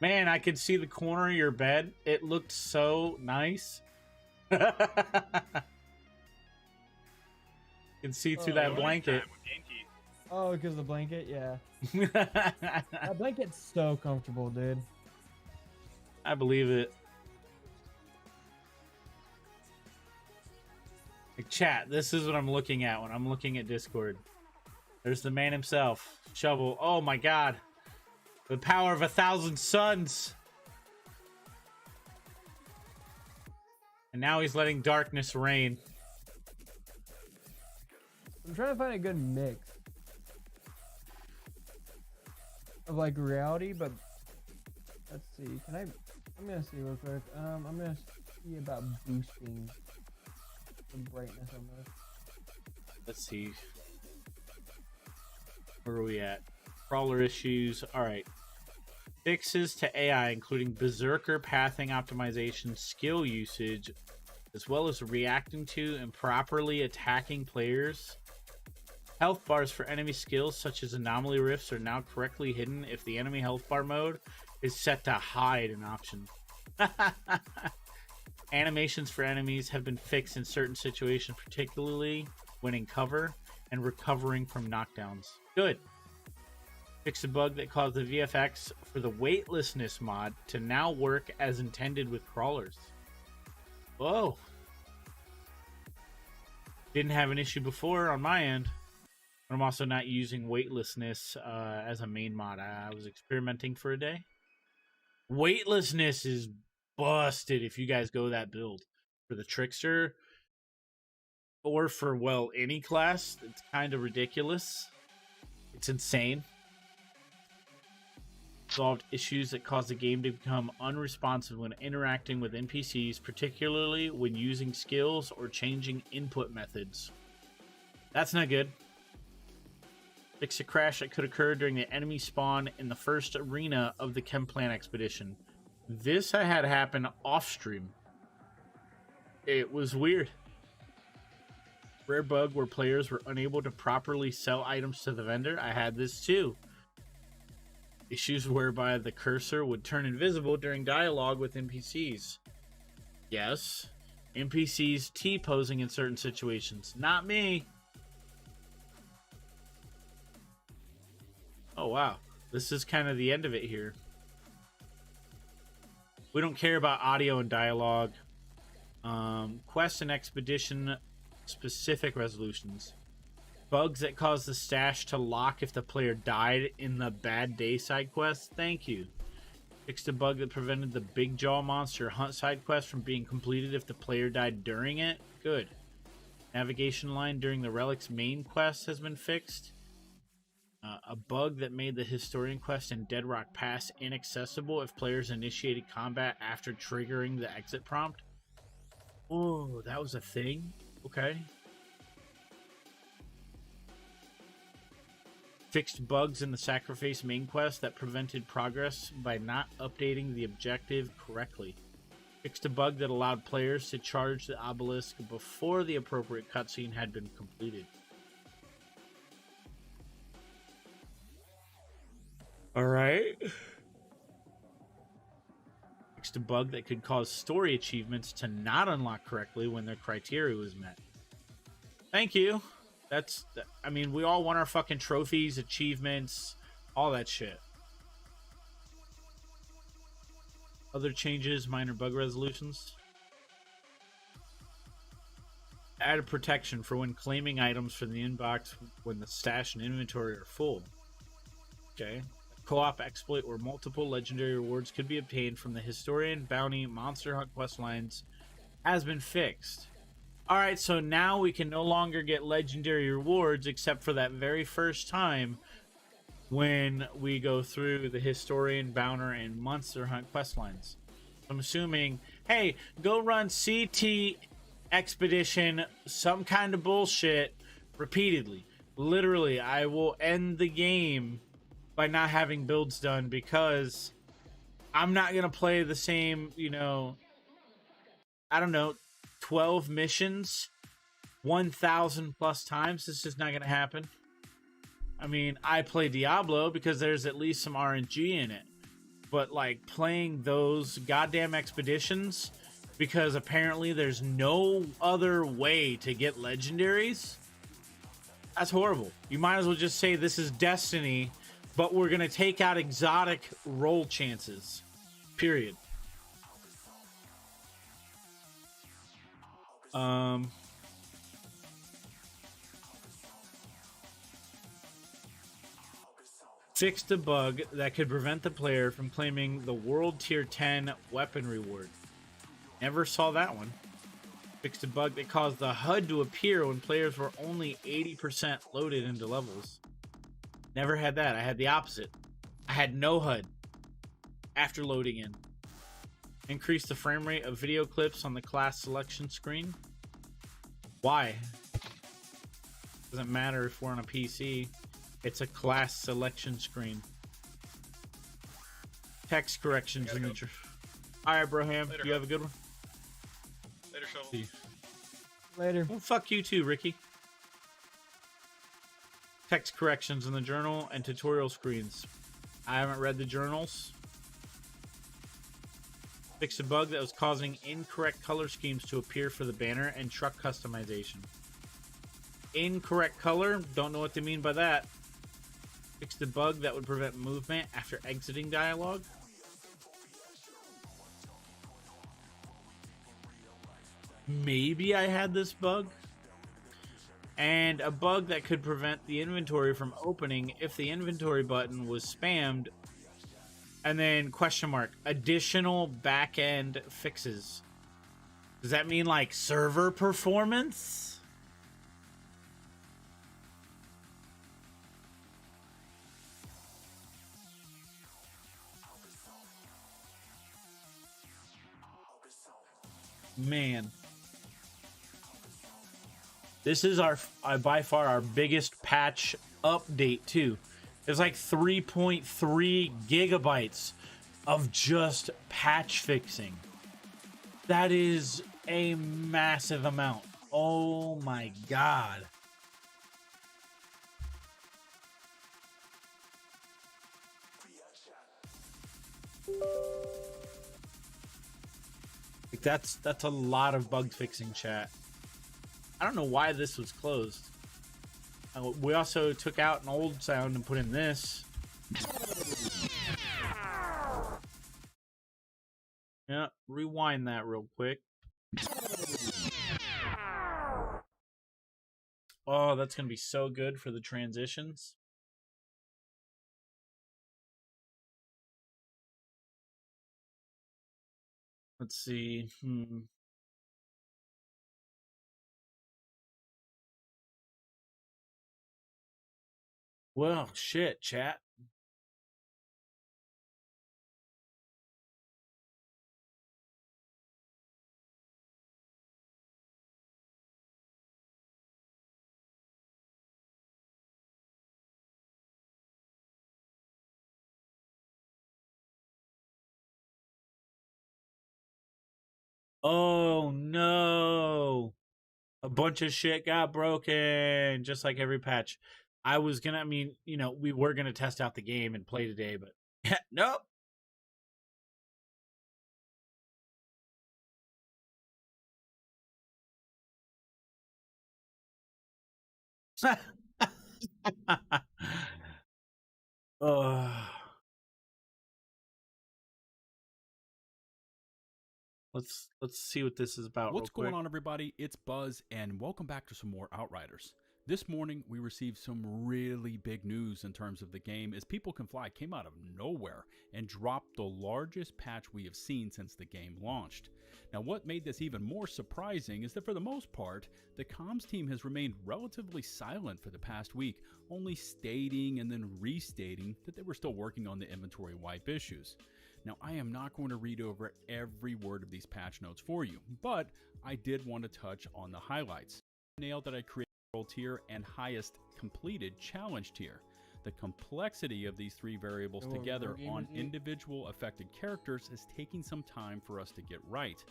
Man, I could see the corner of your bed. It looked so nice. Can see through that blanket. Oh, because the blanket, yeah. That blanket's so comfortable, dude. I believe it. Like, chat, this is what I'm looking at when I'm looking at Discord. There's the man himself. Shovel. Oh my god. The power of 1,000 suns. And now he's letting darkness reign. I'm trying to find a good mix of like reality, but let's see. I'm gonna see real quick. I'm gonna see about boosting the brightness on this. Let's see. Where are we at? Crawler issues. Alright. Fixes to AI, including berserker pathing optimization, skill usage, as well as reacting to and properly attacking players. Health bars for enemy skills such as anomaly rifts are now correctly hidden if the enemy health bar mode is set to hide an option. Animations for enemies have been fixed in certain situations, particularly when in cover and recovering from knockdowns. Good. Fix a bug that caused the VFX for the weightlessness mod to now work as intended with crawlers. Whoa. Didn't have an issue before on my end. But I'm also not using weightlessness as a main mod. I was experimenting for a day. Weightlessness is busted if you guys go that build. For the Trickster, or for, well, any class, it's kind of ridiculous. It's insane. Solved issues that cause the game to become unresponsive when interacting with NPCs, particularly when using skills or changing input methods. That's not good. Fix a crash that could occur during the enemy spawn in the first arena of the Chemplan expedition. This I had happen off stream. It was weird. Rare bug where players were unable to properly sell items to the vendor. I had this too. Issues whereby the cursor would turn invisible during dialogue with NPCs. Yes. NPCs T-posing in certain situations. Not me. Oh, wow. This is kind of the end of it here. We don't care about audio and dialogue. Quest and expedition specific resolutions. Bugs that cause the stash to lock if the player died in the bad day side quest. Thank you. Fixed a bug that prevented the Big Jaw Monster Hunt side quest from being completed if the player died during it. Good. Navigation line during the Relic's main quest has been fixed. A bug that made the Historian quest in Dead Rock Pass inaccessible if players initiated combat after triggering the exit prompt. Oh, that was a thing? Okay. Fixed bugs in the Sacrifice main quest that prevented progress by not updating the objective correctly. Fixed a bug that allowed players to charge the obelisk before the appropriate cutscene had been completed. Alright. Fixed a bug that could cause story achievements to not unlock correctly when their criteria was met. Thank you. I mean, we all want our fucking trophies, achievements, all that shit. Other changes, minor bug resolutions. Added protection for when claiming items from the inbox when the stash and inventory are full. Okay. Co-op exploit where multiple legendary rewards could be obtained from the Historian, Bounty, Monster Hunt quest lines has been fixed. Alright, so now we can no longer get legendary rewards except for that very first time when we go through the Historian, Bounty, and Monster Hunt quest lines. I'm assuming, hey, go run CT Expedition, some kind of bullshit, repeatedly. Literally, I will end the game by not having builds done because I'm not going to play the same, I don't know, 12 missions 1,000 plus times. This is not going to happen. I mean, I play Diablo because there's at least some RNG in it. But, like, playing those goddamn expeditions because apparently there's no other way to get legendaries, that's horrible. You might as well just say this is Destiny, but we're going to take out exotic roll chances. Period. Fixed a bug that could prevent the player from claiming the World Tier 10 weapon reward. Never saw that one. Fixed a bug that caused the HUD to appear when players were only 80% loaded into levels. Never had that. I had the opposite. I had no HUD after loading in. Increase the frame rate of video clips on the class selection screen. Why? Doesn't matter if we're on a PC. It's a class selection screen. Text corrections in the... Alright, Broham. Later, you have a good one? Later, Shovel. Later. Well, fuck you too, Ricky. Text corrections in the journal and tutorial screens. I haven't read the journals. Fixed a bug that was causing incorrect color schemes to appear for the banner and truck customization. Incorrect color? Don't know what they mean by that. Fixed a bug that would prevent movement after exiting dialogue. Maybe I had this bug. And a bug that could prevent the inventory from opening if the inventory button was spammed. And then question mark, additional back-end fixes. Does that mean like server performance? Man. This is our by far our biggest patch update too. It's like 3.3 gigabytes of just patch fixing. That is a massive amount. Oh my god. Like that's a lot of bug fixing, chat. I don't know why this was closed. We also took out an old sound and put in this. Yeah, rewind that real quick. Oh, that's going to be so good for the transitions. Let's see. Well, shit, chat. Oh no. A bunch of shit got broken, just like every patch. I was gonna, I mean, we were gonna test out the game and play today, but nope. uh, let's see what this is about. What's real going quick. on, everybody? It's Buzz, and welcome back to some more Outriders. This morning, we received some really big news in terms of the game, as People Can Fly came out of nowhere and dropped the largest patch we have seen since the game launched. Now, what made this even more surprising is that for the most part, the comms team has remained relatively silent for the past week, only stating and then restating that they were still working on the inventory wipe issues. Now, I am not going to read over every word of these patch notes for you, but I did want to touch on the highlights. Nail that I created world tier and highest completed challenge tier. The complexity of these three variables together on individual affected characters is taking some time for us to get right.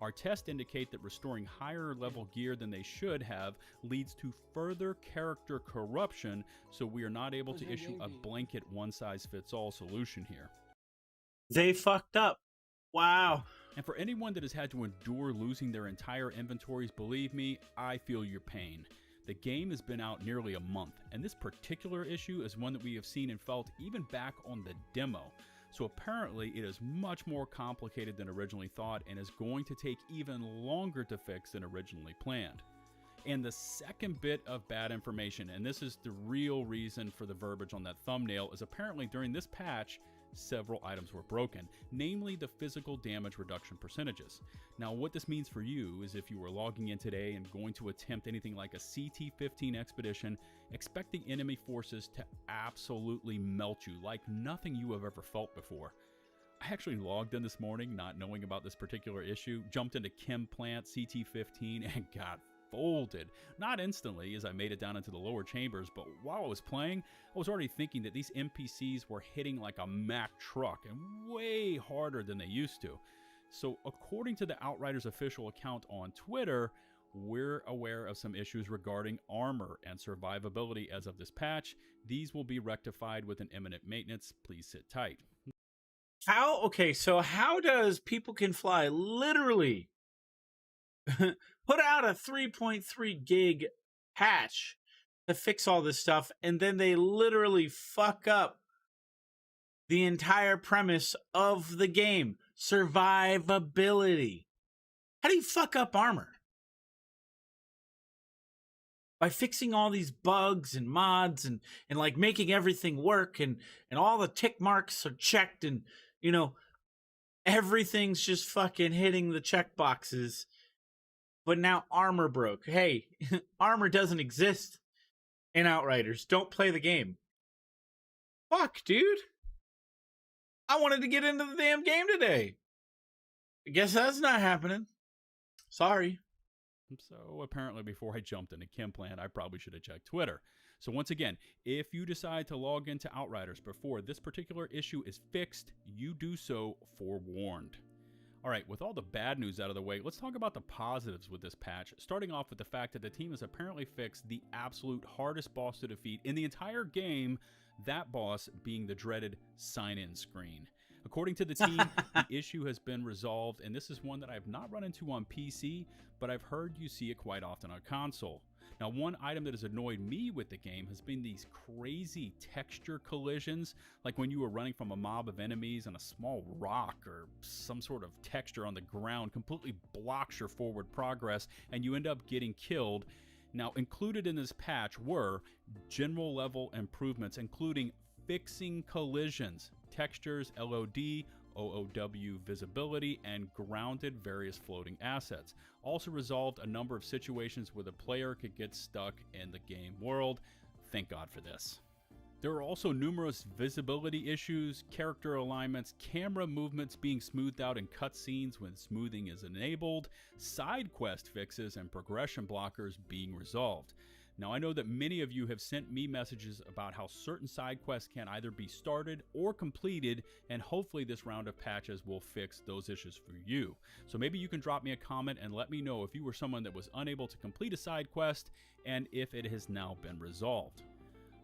Our tests indicate that restoring higher level gear than they should have leads to further character corruption, so we are not able to issue a blanket one-size-fits-all solution here. They fucked up. Wow. And for anyone that has had to endure losing their entire inventories, believe me, I feel your pain. The game has been out nearly a month, and this particular issue is one that we have seen and felt even back on the demo. So apparently it is much more complicated than originally thought and is going to take even longer to fix than originally planned. And the second bit of bad information, and this is the real reason for the verbiage on that thumbnail, is apparently during this patch, several items were broken, namely the physical damage reduction percentages. Now, what this means for you is if you were logging in today and going to attempt anything like a CT-15 expedition, expect the enemy forces to absolutely melt you like nothing you have ever felt before. I actually logged in this morning not knowing about this particular issue, jumped into Chem Plant CT-15 and got folded. Not instantly as I made it down into the lower chambers, but while I was playing, I was already thinking that these NPCs were hitting like a Mack truck and way harder than they used to. So according to the Outriders official account on Twitter, we're aware of some issues regarding armor and survivability as of this patch. These will be rectified with an imminent maintenance. Please sit tight. So how does People Can Fly literally put out a 3.3 gig patch to fix all this stuff, and then they literally fuck up the entire premise of the game? Survivability. How do you fuck up armor? By fixing all these bugs and mods and like making everything work and all the tick marks are checked and everything's just fucking hitting the check boxes. But now armor broke. Hey, armor doesn't exist in Outriders. Don't play the game. Fuck, dude. I wanted to get into the damn game today. I guess that's not happening. Sorry. So apparently before I jumped into Chem Plant, I probably should have checked Twitter. So once again, if you decide to log into Outriders before this particular issue is fixed, you do so forewarned. All right, with all the bad news out of the way, let's talk about the positives with this patch, starting off with the fact that the team has apparently fixed the absolute hardest boss to defeat in the entire game, that boss being the dreaded sign-in screen. According to the team, the issue has been resolved, and this is one that I have not run into on PC, but I've heard you see it quite often on console. Now, one item that has annoyed me with the game has been these crazy texture collisions, like when you were running from a mob of enemies and a small rock or some sort of texture on the ground completely blocks your forward progress and you end up getting killed. Now, included in this patch were general level improvements, including fixing collisions, textures, LOD, OOW visibility and grounded various floating assets. Also resolved a number of situations where the player could get stuck in the game world. Thank God for this. There are also numerous visibility issues, character alignments, camera movements being smoothed out in cutscenes when smoothing is enabled, side quest fixes, and progression blockers being resolved. Now, I know that many of you have sent me messages about how certain side quests can either be started or completed, and hopefully this round of patches will fix those issues for you. So maybe you can drop me a comment and let me know if you were someone that was unable to complete a side quest and if it has now been resolved.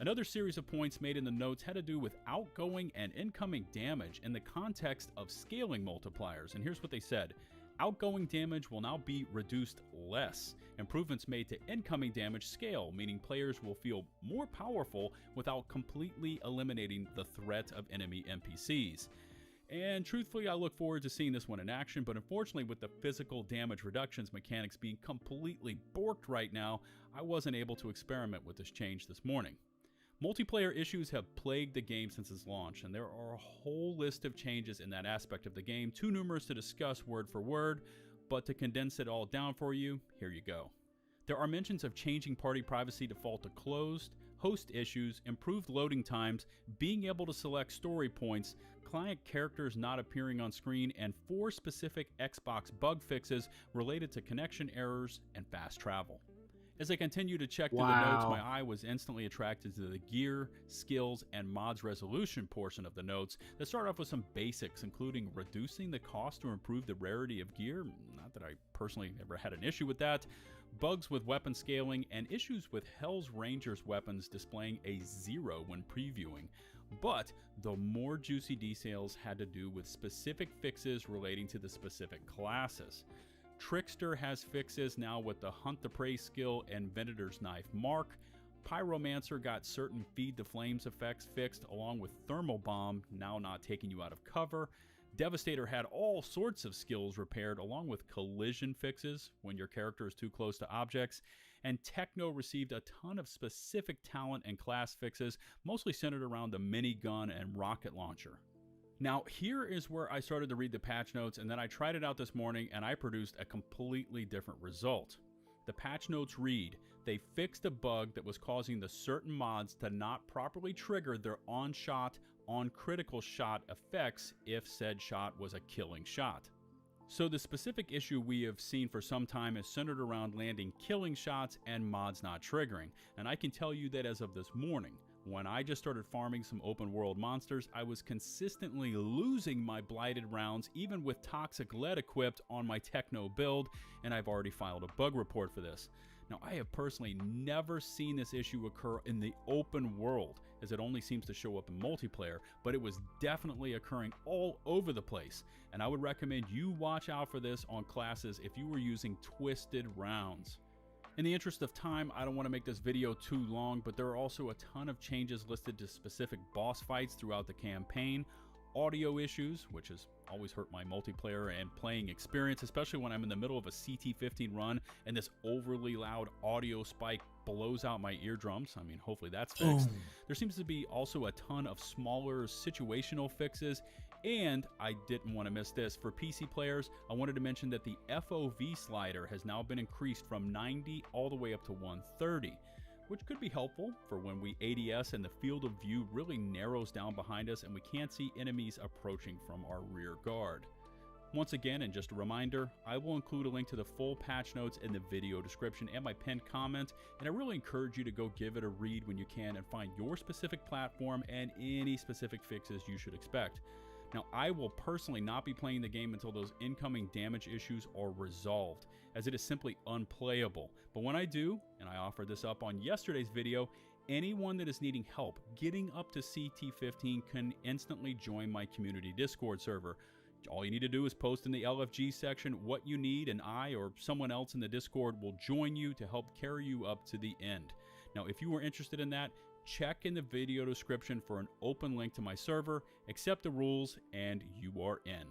Another series of points made in the notes had to do with outgoing and incoming damage in the context of scaling multipliers, and here's what they said. Outgoing damage will now be reduced less. Improvements made to incoming damage scale, meaning players will feel more powerful without completely eliminating the threat of enemy NPCs. And truthfully, I look forward to seeing this one in action, but unfortunately with the physical damage reductions mechanics being completely borked right now, I wasn't able to experiment with this change this morning. Multiplayer issues have plagued the game since its launch, and there are a whole list of changes in that aspect of the game, too numerous to discuss word for word, but to condense it all down for you, here you go. There are mentions of changing party privacy default to closed, host issues, improved loading times, being able to select story points, client characters not appearing on screen, and 4 specific Xbox bug fixes related to connection errors and fast travel. As I continue to check through the notes, my eye was instantly attracted to the gear, skills, and mods resolution portion of the notes that start off with some basics, including reducing the cost to improve the rarity of gear, not that I personally ever had an issue with that, bugs with weapon scaling, and issues with Hell's Rangers weapons displaying a 0 when previewing. But the more juicy details had to do with specific fixes relating to the specific classes. Trickster has fixes now with the Hunt the Prey skill and Venator's Knife Mark. Pyromancer got certain Feed the Flames effects fixed, along with Thermal Bomb now not taking you out of cover. Devastator had all sorts of skills repaired, along with collision fixes when your character is too close to objects. And Techno received a ton of specific talent and class fixes, mostly centered around the minigun and rocket launcher. Now, here is where I started to read the patch notes, and then I tried it out this morning, and I produced a completely different result. The patch notes read, they fixed a bug that was causing the certain mods to not properly trigger their on-shot, on-critical shot effects if said shot was a killing shot. So the specific issue we have seen for some time is centered around landing killing shots and mods not triggering, and I can tell you that as of this morning, when I just started farming some open world monsters, I was consistently losing my blighted rounds even with toxic lead equipped on my Techno build, and I've already filed a bug report for this. Now, I have personally never seen this issue occur in the open world, as it only seems to show up in multiplayer, but it was definitely occurring all over the place, and I would recommend you watch out for this on classes if you were using twisted rounds. In the interest of time, I don't want to make this video too long, but there are also a ton of changes listed to specific boss fights throughout the campaign, audio issues, which has always hurt my multiplayer and playing experience, especially when I'm in the middle of a CT15 run and this overly loud audio spike blows out my eardrums. I mean, hopefully that's fixed. There seems to be also a ton of smaller situational fixes. And I didn't want to miss this. For PC players, I wanted to mention that the FOV slider has now been increased from 90 all the way up to 130, which could be helpful for when we ADS and the field of view really narrows down behind us and we can't see enemies approaching from our rear guard. Once again, and just a reminder, I will include a link to the full patch notes in the video description and my pinned comment, and I really encourage you to go give it a read when you can and find your specific platform and any specific fixes you should expect. Now, I will personally not be playing the game until those incoming damage issues are resolved, as it is simply unplayable. But when I do, and I offered this up on yesterday's video, anyone that is needing help getting up to CT15 can instantly join my community Discord server. All you need to do is post in the LFG section what you need, and I or someone else in the Discord will join you to help carry you up to the end. Now, if you are interested in that, check in the video description for an open link to my server, accept the rules, and you are in.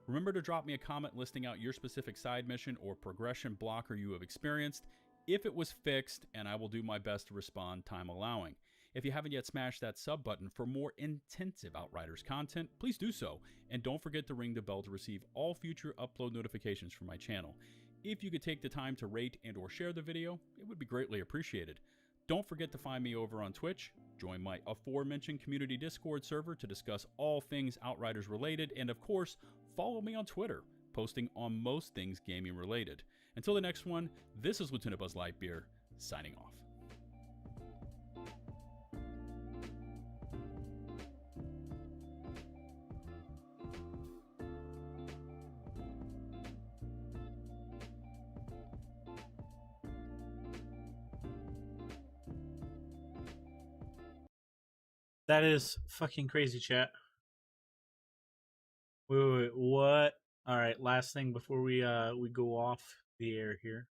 Remember to drop me a comment listing out your specific side mission or progression blocker you have experienced, if it was fixed, and I will do my best to respond time allowing. If you haven't yet smashed that sub button for more intensive Outriders content, please do so. And don't forget to ring the bell to receive all future upload notifications from my channel. If you could take the time to rate and or share the video, it would be greatly appreciated. Don't forget to find me over on Twitch, join my aforementioned community Discord server to discuss all things Outriders related, and of course, follow me on Twitter, posting on most things gaming related. Until the next one, this is Lieutenant Buzz Lightbeer, signing off. That is fucking crazy, chat. Wait, what? All right, last thing before we go off the air here.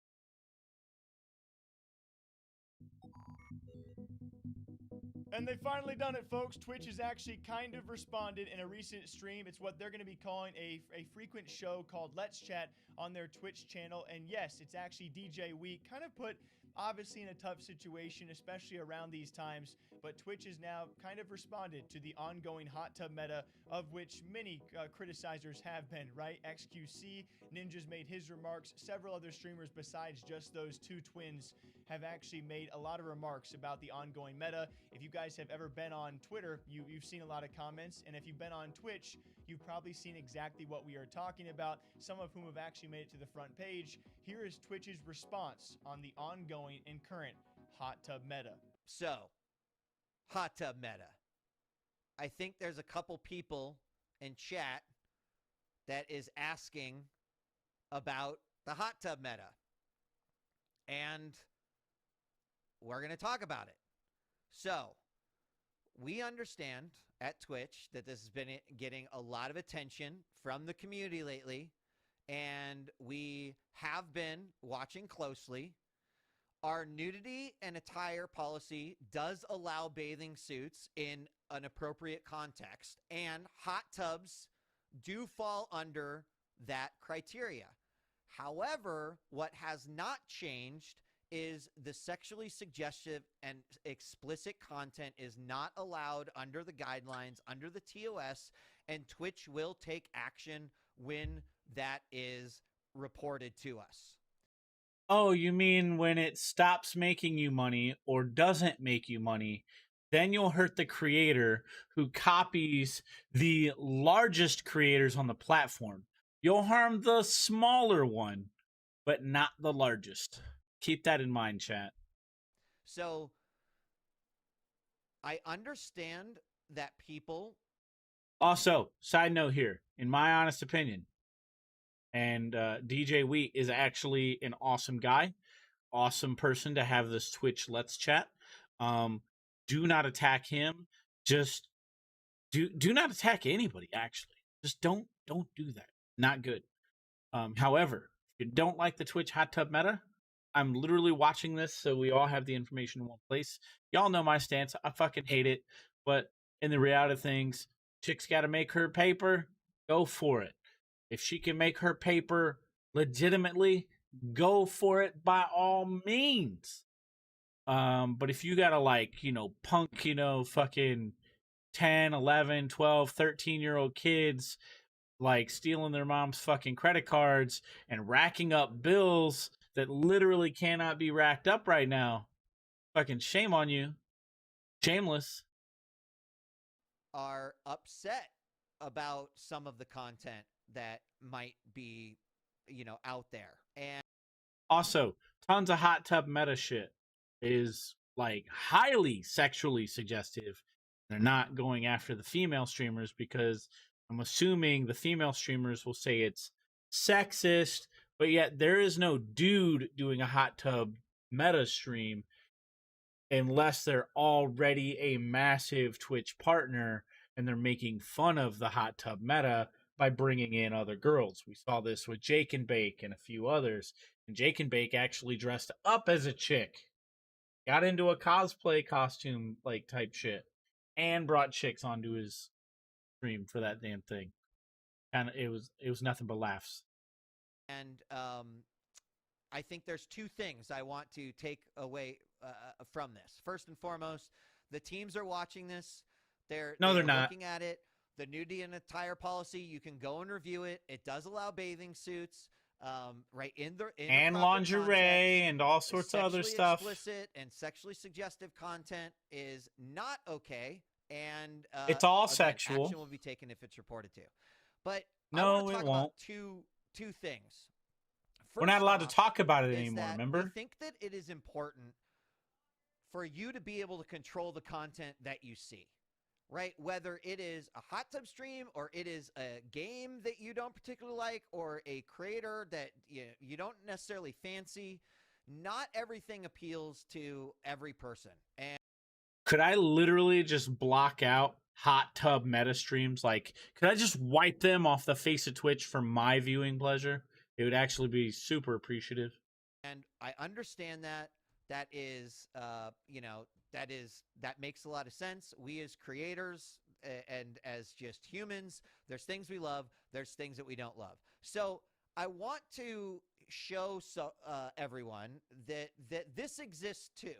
And they finally done it, folks. Twitch has actually kind of responded in a recent stream. It's what they're going to be calling a frequent show called Let's Chat on their Twitch channel. And yes, it's actually DJ Week. Kind of put, obviously, in a tough situation, especially around these times. But Twitch has now kind of responded to the ongoing hot tub meta, of which many criticizers have been, right? XQC, Ninja's made his remarks. Several other streamers besides just those two twins have actually made a lot of remarks about the ongoing meta. If you guys have ever been on Twitter, you've seen a lot of comments. And if you've been on Twitch, you've probably seen exactly what we are talking about, some of whom have actually made it to the front page. Here is Twitch's response on the ongoing and current hot tub meta. So, hot tub meta. I think there's a couple people in chat that is asking about the hot tub meta. And we're going to talk about it. So, we understand at Twitch that this has been getting a lot of attention from the community lately, and we have been watching closely. Our nudity and attire policy does allow bathing suits in an appropriate context, and hot tubs do fall under that criteria. However, what has not changed is the sexually suggestive and explicit content is not allowed under the guidelines, under the TOS, and Twitch will take action when that is reported to us. Oh, you mean when it stops making you money or doesn't make you money, then you'll hurt the creator who copies the largest creators on the platform. You'll harm the smaller one, but not the largest. Keep that in mind, chat. So I understand that people... Also, side note here, in my honest opinion, and DJ Wheat is actually an awesome guy, awesome person to have this Twitch Let's Chat. Do not attack him. Just do not attack anybody, actually. Just don't do that. Not good. However, if you don't like the Twitch hot tub meta, I'm literally watching this, so we all have the information in one place. Y'all know my stance. I fucking hate it. But in the reality of things, chick's got to make her paper. Go for it. If she can make her paper legitimately, go for it by all means. But if you got to, punk, fucking 10, 11, 12, 13-year-old kids, stealing their mom's fucking credit cards and racking up bills that literally cannot be racked up right now. Fucking shame on you. Shameless. Are upset about some of the content that might be, out there. And also, tons of hot tub meta shit is highly sexually suggestive. They're not going after the female streamers because I'm assuming the female streamers will say it's sexist, but yet there is no dude doing a hot tub meta stream unless they're already a massive Twitch partner and they're making fun of the hot tub meta by bringing in other girls. We saw this with Jake and Bake and a few others, and Jake and Bake actually dressed up as a chick, got into a cosplay costume type shit, and brought chicks onto his stream for that damn thing. And it was nothing but laughs. And I think there's two things I want to take away from this. First and foremost, The teams are watching this. They're they're not. looking at it. The nudity and attire policy, you can go and review it. It does allow bathing suits, right in the And proper lingerie context. and all sorts of other Sexually stuff. explicit and sexually suggestive content is not okay, and It's all again, sexual. action will be taken if it's reported to. But I No, want to it talk won't. about two things. We're not allowed to First talk about it off is anymore, that remember? we think that it is important for you to be able to control the content that you see, right? Whether it is a hot tub stream or it is a game that you don't particularly like or a creator that you don't necessarily fancy, not everything appeals to every person. And Could I literally just block out hot tub meta streams? Like, could I just wipe them off the face of Twitch for my viewing pleasure? It would actually be super appreciative. And I understand that. That is, that makes a lot of sense. We as creators and as just humans, there's things we love, there's things that we don't love. So I want to show everyone that this exists too,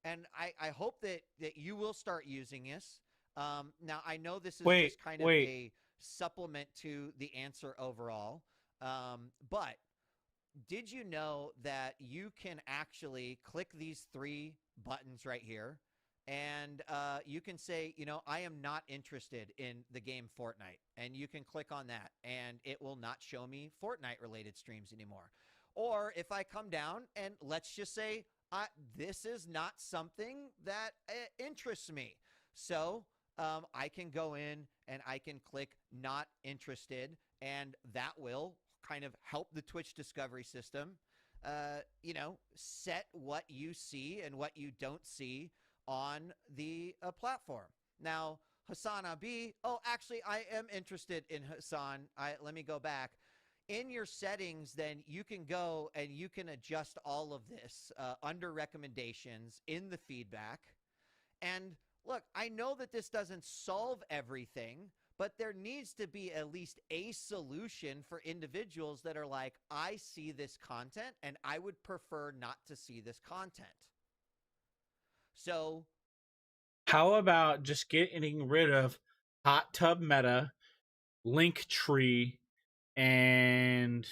and I hope that you will start using this. Now I know this is just kind of a supplement to the answer overall, but did you know that you can actually click these 3 buttons right here and you can say, I am not interested in the game Fortnite, and you can click on that and it will not show me Fortnite related streams anymore. Or if I come down and let's just say this is not something that interests me, so I can go in and I can click not interested, and that will kind of help the Twitch discovery system, set what you see and what you don't see on the platform. Now, Hassan Abi, actually, I am interested in Hassan. Let me go back. In your settings, then you can go and you can adjust all of this under recommendations in the feedback. And look, I know that this doesn't solve everything, but there needs to be at least a solution for individuals that are like, I see this content and I would prefer not to see this content. So how about just getting rid of hot tub meta, link tree, and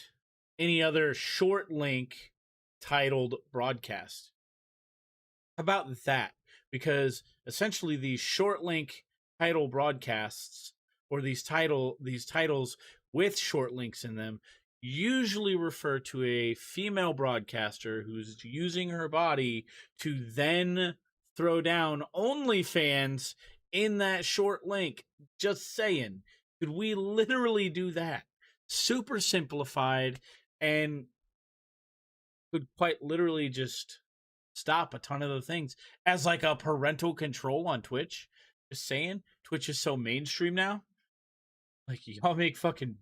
any other short link titled broadcast? How about that? Because essentially these short link title broadcasts, or these titles with short links in them, usually refer to a female broadcaster who's using her body to then throw down OnlyFans in that short link. Just saying. Could we literally do that? Super simplified, and could quite literally just stop a ton of the things as like a parental control on Twitch. Just saying, Twitch is so mainstream now. Like, y'all make fucking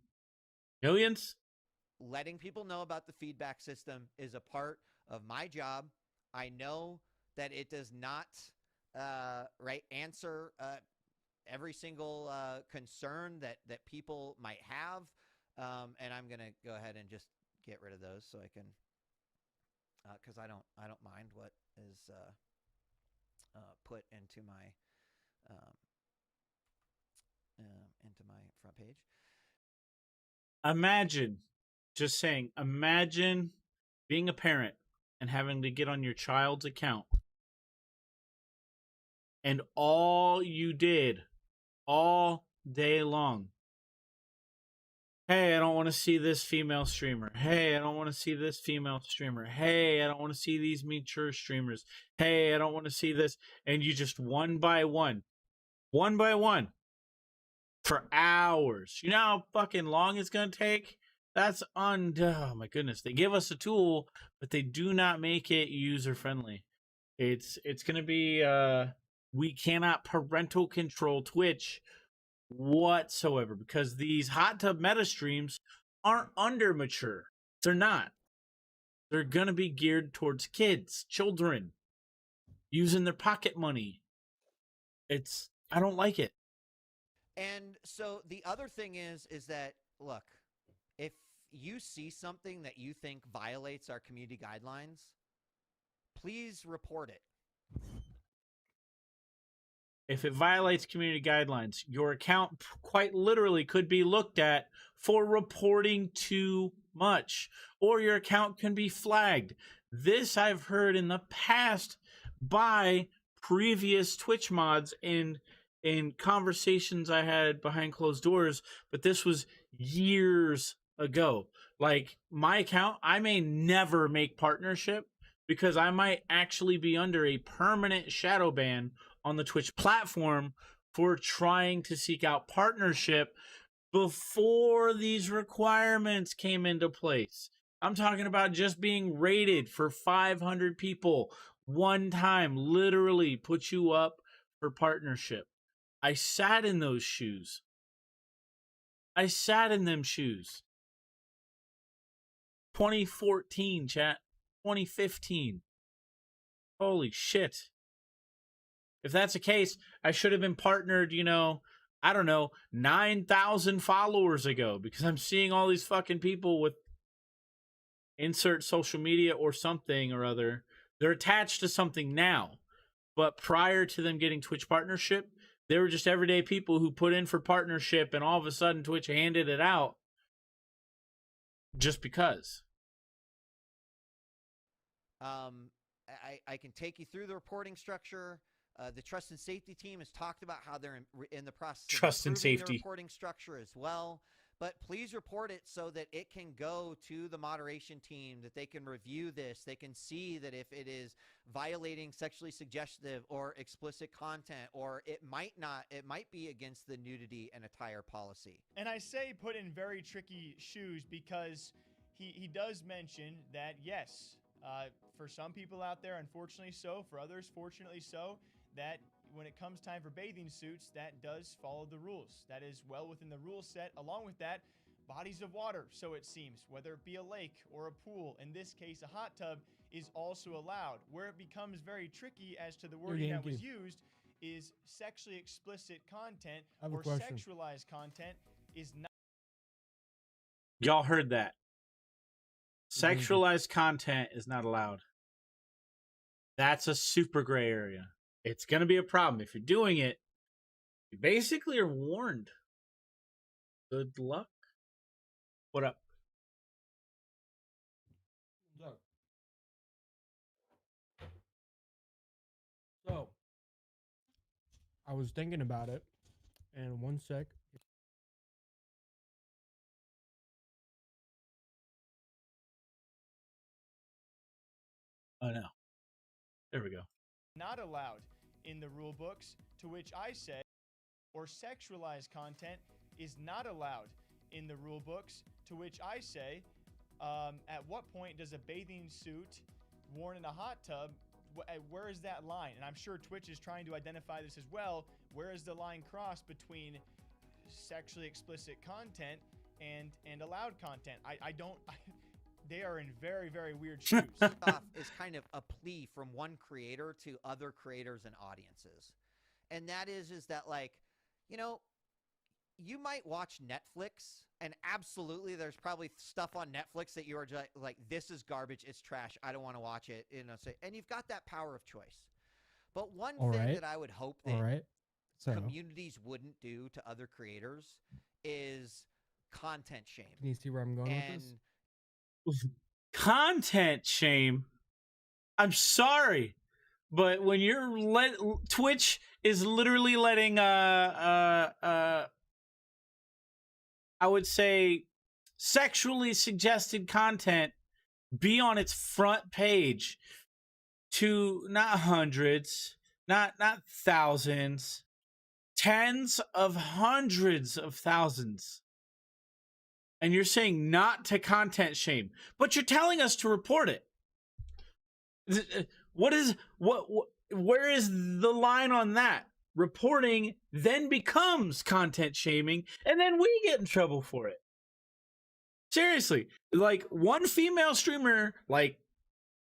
millions. Letting people know about the feedback system is a part of my job. I know that it does not answer every single concern that people might have, and I'm gonna go ahead and just get rid of those so I can, because I don't mind what is put into my front page. Imagine being a parent and having to get on your child's account, and all you did all day long, hey, I don't want to see this female streamer. Hey, I don't want to see this female streamer. Hey, I don't want to see these mature streamers. Hey, I don't want to see this. And you just one by one, for hours. You know how fucking long it's going to take? That's oh my goodness. They give us a tool, but they do not make it user friendly. It's going to be we cannot parental control Twitch whatsoever, because these hot tub meta streams aren't under mature. They're not. They're going to be geared towards kids, children, using their pocket money. I don't like it. And so the other thing is that, look, if you see something that you think violates our community guidelines, please report it. if it violates community guidelines, your account quite literally could be looked at for reporting too much, or your account can be flagged. This I've heard in the past by previous Twitch mods in conversations I had behind closed doors, but this was years ago. Like my account, I may never make partnership because I might actually be under a permanent shadow ban on the Twitch platform for trying to seek out partnership before these requirements came into place. I'm talking about just being rated for 500 people one time, literally put you up for partnership. I sat in those shoes. I sat in them shoes. 2014, chat. 2015. Holy shit. If that's the case, I should have been partnered, I don't know, 9,000 followers ago, because I'm seeing all these fucking people with insert social media or something or other. They're attached to something now. But prior to them getting Twitch partnership, they were just everyday people who put in for partnership, and all of a sudden Twitch handed it out just because. I can take you through the reporting structure. The trust and safety team has talked about how they're in the process of Trust and improving safety. the reporting structure as well. But please report it so that it can go to the moderation team, that they can review this. They can see that if it is violating sexually suggestive or explicit content, or it might be against the nudity and attire policy. And I say put in very tricky shoes because he does mention that, yes, for some people out there, unfortunately so, for others, fortunately so, that when it comes time for bathing suits, that does follow the rules. That is well within the rule set. Along with that, bodies of water, so it seems, whether it be a lake or a pool, in this case a hot tub, is also allowed. Where it becomes very tricky as to the wording that was used is sexually explicit content or sexualized content is not. Y'all heard that. Sexualized content is not allowed. That's a super gray area. It's going to be a problem. If you're doing it, you basically are warned. Good luck. What up? So, I was thinking about it, and one sec. Oh, no. There we go. Not allowed in the rule books, to which I say, or sexualized content is not allowed in the rule books, to which I say, at what point does a bathing suit worn in a hot tub, where is that line? And I'm sure Twitch is trying to identify this as well. Where is the line crossed between sexually explicit content and allowed content? I don't... They are in very, very weird shoes. Stuff is kind of a plea from one creator to other creators and audiences. And that is that, like, you might watch Netflix, and absolutely there's probably stuff on Netflix that you are just like, this is garbage, it's trash, I don't want to watch it. And you've got that power of choice. But one thing that I would hope that communities wouldn't do to other creators is content shame. Can you see where I'm going with this? Content shame. I'm sorry, but when Twitch is literally letting I would say sexually suggested content be on its front page to not hundreds, not thousands, tens of hundreds of thousands. And you're saying not to content shame, but you're telling us to report it. Where is the line on that? Reporting then becomes content shaming, and then we get in trouble for it. Seriously, like one female streamer, like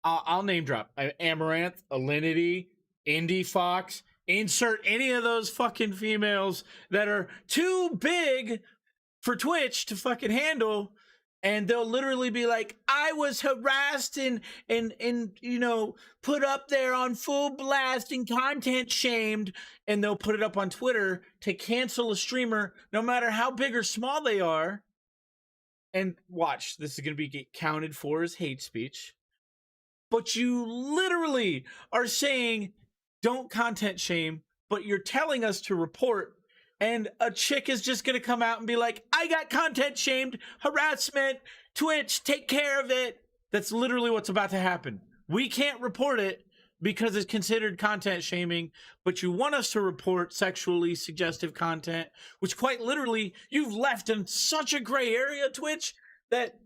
I'll name drop Amaranth, Alinity, Indie Fox, insert any of those fucking females that are too big for Twitch to fucking handle, And they'll literally be like, I was harassed and put up there on full blast and content shamed. And they'll put it up on Twitter to cancel a streamer, no matter how big or small they are. And watch, this is going to be counted for as hate speech. But you literally are saying, don't content shame, but you're telling us to report. And a chick is just going to come out and be like, I got content shamed, harassment, Twitch, take care of it. That's literally what's about to happen. We can't report it because it's considered content shaming, but you want us to report sexually suggestive content, which quite literally you've left in such a gray area, Twitch, that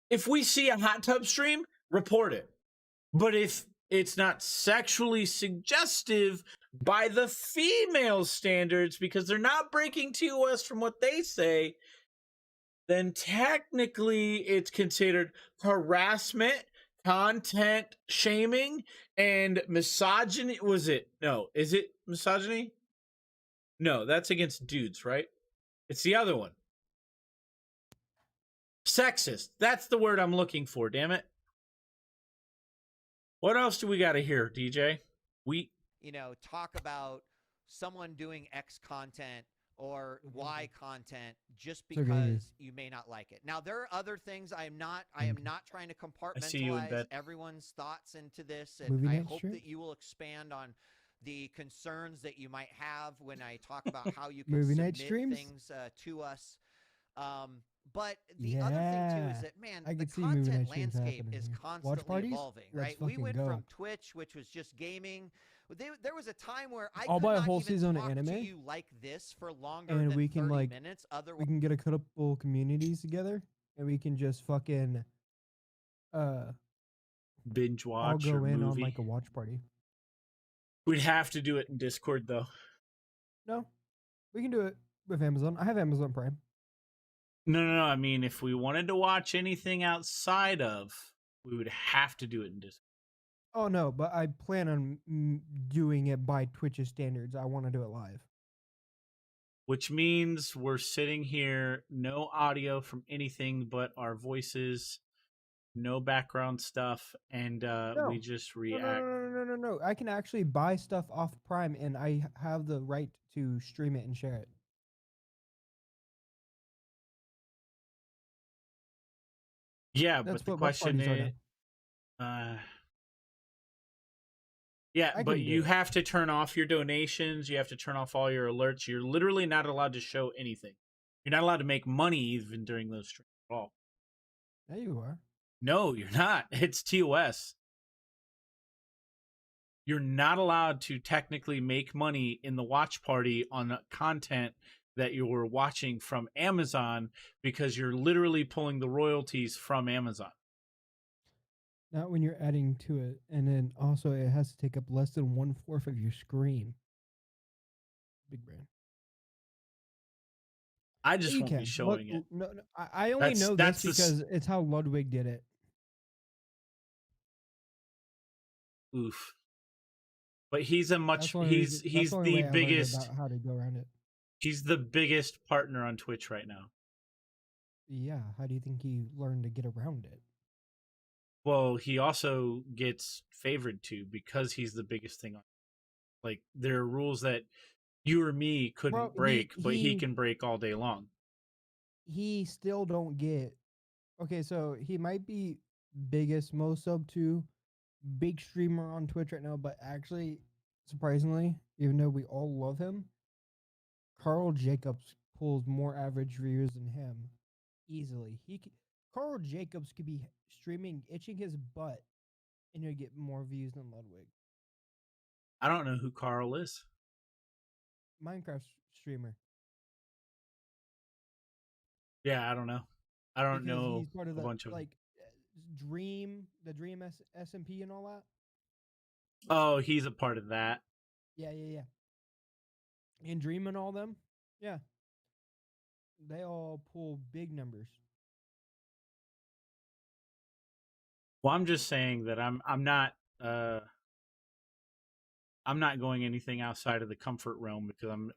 if we see a hot tub stream, report it. But if it's not sexually suggestive by the female standards, because they're not breaking TOS from what they say, then technically it's considered harassment, content shaming, and misogyny. Was it? No. Is it misogyny? No, that's against dudes, right? It's the other one. Sexist. That's the word I'm looking for, damn it. What else do we got to hear, DJ? Talk about someone doing X content or Y content just because you may not like it. Now, there are other things. I am not trying to compartmentalize everyone's thoughts into this, and I hope that you will expand on the concerns that you might have when I talk about how you can submit things to us. But the other thing too is that, man, the content landscape is constantly evolving, right? We went from Twitch, which was just gaming. There was a time where I'll buy a whole season of anime to you like this for longer than 30 minutes. Otherwise, we can get a couple communities together and we can just fucking binge watch. I'll go or in movie. on like a watch party. We'd have to do it in Discord though. No, we can do it with Amazon. I have Amazon Prime. No. I mean, if we wanted to watch anything outside of, we would have to do it in Discord. Oh, no, but I plan on doing it by Twitch's standards. I want to do it live. Which means we're sitting here, no audio from anything but our voices, no background stuff, and we just react. No. I can actually buy stuff off Prime, and I have the right to stream it and share it. Yeah, but the question is... Yeah, but you have to turn off your donations. You have to turn off all your alerts. You're literally not allowed to show anything. You're not allowed to make money even during those streams at all. Yeah, you are. No, you're not. It's TOS. You're not allowed to technically make money in the watch party on content that you were watching from Amazon because you're literally pulling the royalties from Amazon. Not when you're adding to it. And then also it has to take up less than 1/4 of your screen. Big brain. I just won't be showing it. No, I only know this because it's how Ludwig did it. Oof. But he's a much he's the biggest how to go around it. He's the biggest partner on Twitch right now. Yeah, how do you think he learned to get around it? Well, he also gets favored too because he's the biggest thing on. Like there are rules that you or me couldn't break, but he can break all day long. He still don't get. Okay, so he might be biggest, most sub to big streamer on Twitch right now, but actually, surprisingly, even though we all love him, Carl Jacobs pulls more average viewers than him easily. Carl Jacobs could be streaming, itching his butt, and he'll get more views than Ludwig. I don't know who Carl is. Minecraft streamer. Yeah, I don't know. I don't know he's part of a bunch of like Dream, the Dream SMP and all that. Oh, he's a part of that. Yeah. And Dream and all them. Yeah. They all pull big numbers. Well, I'm just saying that I'm not going anything outside of the comfort realm because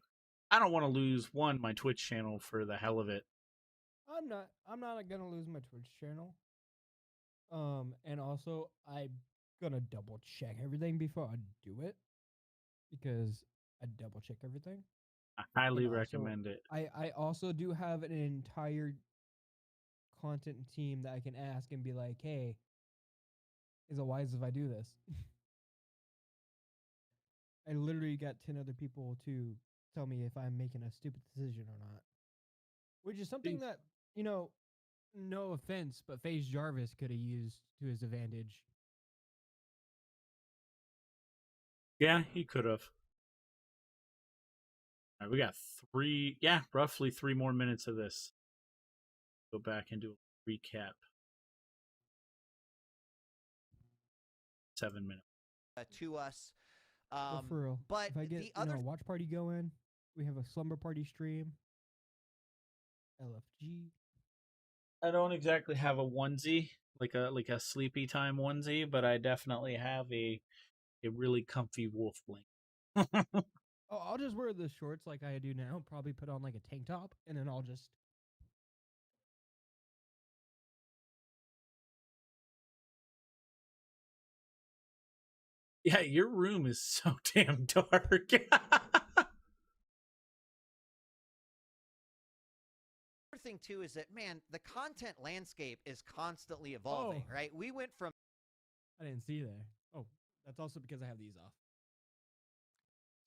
I don't want to lose my Twitch channel for the hell of it. Oh I'm not gonna lose my Twitch channel. And also I'm gonna double check everything before I do it because I double check everything. I And highly also, recommend it. I also do have an entire content team that I can ask and be like, hey, is it wise if I do this? I literally got 10 other people to tell me if I'm making a stupid decision or not. Which is something Jeez. that, you know, no offense, but FaZe Jarvis could have used to his advantage. Yeah, he could have. All right, we got roughly 3 more minutes of this. Go back and do a recap. 7 minutes. To us. But for real, But if I get the other watch party going, we have a slumber party stream. LFG. I don't exactly have a onesie, like a sleepy time onesie, but I definitely have a really comfy wolf blanket. Oh, I'll just wear the shorts like I do now. Probably put on like a tank top, and then I'll just. Yeah, your room is so damn dark. other thing too is that, man, the content landscape is constantly evolving, Oh. right? We went from I didn't see there. Oh, that's also because I have these off.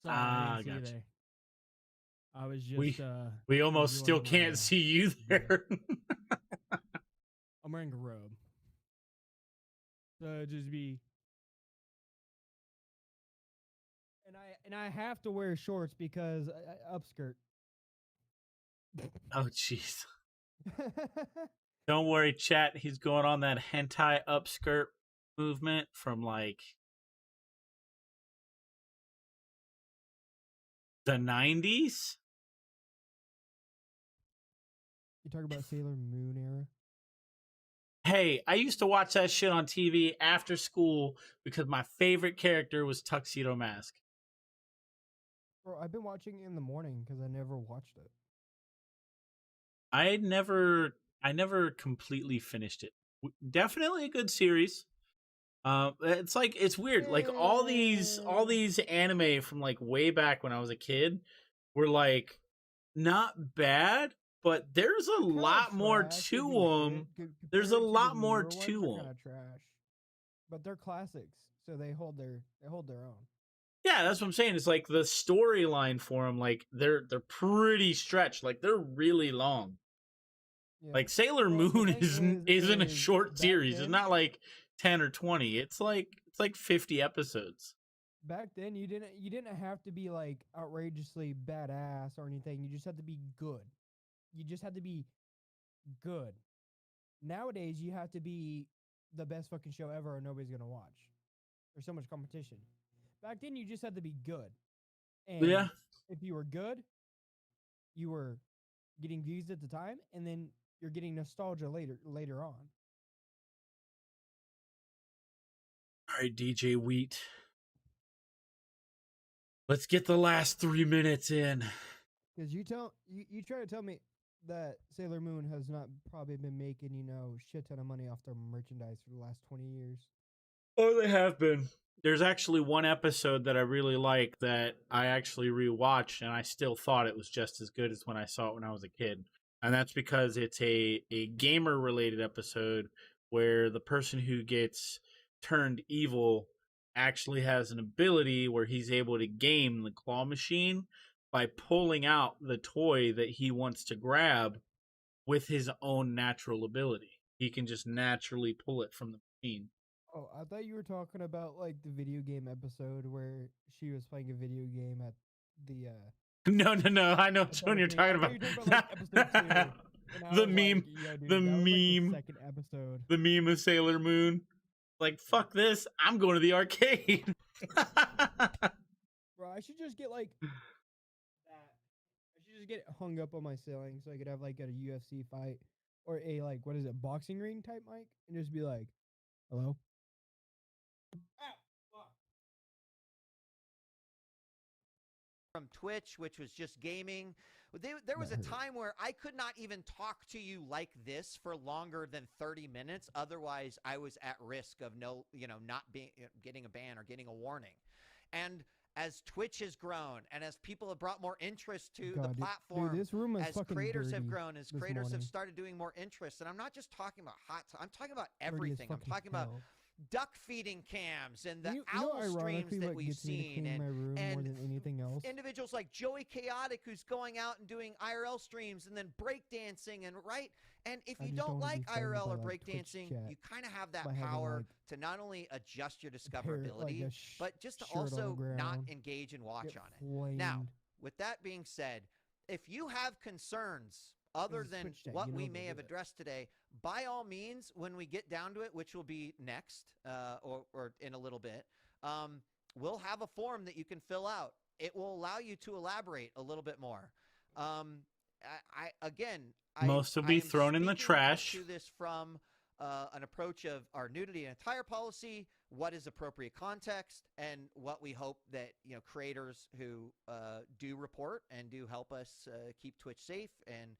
Sorry, I didn't see gotcha. there. I was just We almost still enjoying my, can't see you there. I'm wearing a robe. So it'd just be and I have to wear shorts because upskirt. Oh jeez. Don't worry, chat. He's going on that hentai upskirt movement from like the 90s. You talk about Sailor Moon era? Hey, I used to watch that shit on TV after school because my favorite character was Tuxedo Mask. Bro, I've been watching it in the morning because I never watched it. I never completely finished it. Definitely a good series. It's like it's weird. Like all these anime from like way back when I was a kid were like not bad, but there's a Kinda lot more trash, to to be them. fair. There's a Compared to lot the more newer ones, to they're them. kind of trash, but they're classics, so they hold their own. Yeah, that's what I'm saying. It's like the storyline for them, like they're pretty stretched. Like they're really long. Yeah. Like Sailor Well, the Moon thing isn't a is short back series. It's then, not like 10 or 20. It's like 50 episodes. back then you didn't have to be like outrageously badass or anything. You just had to be good. You just had to be good. Nowadays you have to be the best fucking show ever or nobody's gonna watch. There's so much competition. Back then you just had to be good. And Yeah. if you were good, you were getting views at the time, and then you're getting nostalgia later on. All right, DJ Wheat. Let's get the last 3 minutes in. Because you try to tell me that Sailor Moon has not probably been making shit ton of money off their merchandise for the last 20 years. Oh, they have been. There's actually one episode that I really like that I actually rewatched, and I still thought it was just as good as when I saw it when I was a kid. And that's because it's a gamer related episode where the person who gets turned evil actually has an ability where he's able to game the claw machine by pulling out the toy that he wants to grab with his own natural ability. He can just naturally pull it from the machine. Oh, I thought you were talking about like the video game episode where she was playing a video game at the No. I know which one you're talking I about. thought you were talking about, like, episode 2. And I The was meme, like, yo, dude, the that was, like, the meme, second episode. the meme of Sailor Moon. Like, fuck this! I'm going to the arcade. Bro, I should just get like that. I should just get it hung up on my ceiling so I could have like a UFC fight or a like what is it, boxing ring type mic, and just be like, hello. from Twitch, which was just gaming, There was a That hurt. time where I could not even talk to you like this for longer than 30 minutes. Otherwise, I was at risk of not being getting a ban or getting a warning. And as Twitch has grown and as people have brought more interest to the God, platform, dude, this room is as fucking creators have dirty grown, as this creators have morning. started doing more interest, and I'm not just talking about I'm talking about Dirty as everything. I'm fucking talking about hell. duck feeding cams and the You owl know, streams ironically, that what we've gets me to seen, clean my room more and than anything else? individuals like Joey Chaotic, who's going out and doing IRL streams and then breakdancing, and if I you just don't don't wanna be like frightened IRL by, or like, Twitch breakdancing, chat you kind of have that by having, power like, to not only adjust your a pair- like, discoverability, a but just to shirt on the also not ground, engage and watch get on it. Now, flamed. with that being said, if you have concerns other This is than Twitch chat, what you know we they'll may do have it. addressed today, by all means, when we get down to it, which will be next or in a little bit, we'll have a form that you can fill out. It will allow you to elaborate a little bit more. Most will be am thrown in the speaking trash. To this from an approach of our nudity and attire policy, what is appropriate context, and what we hope that creators who do report and do help us keep Twitch safe and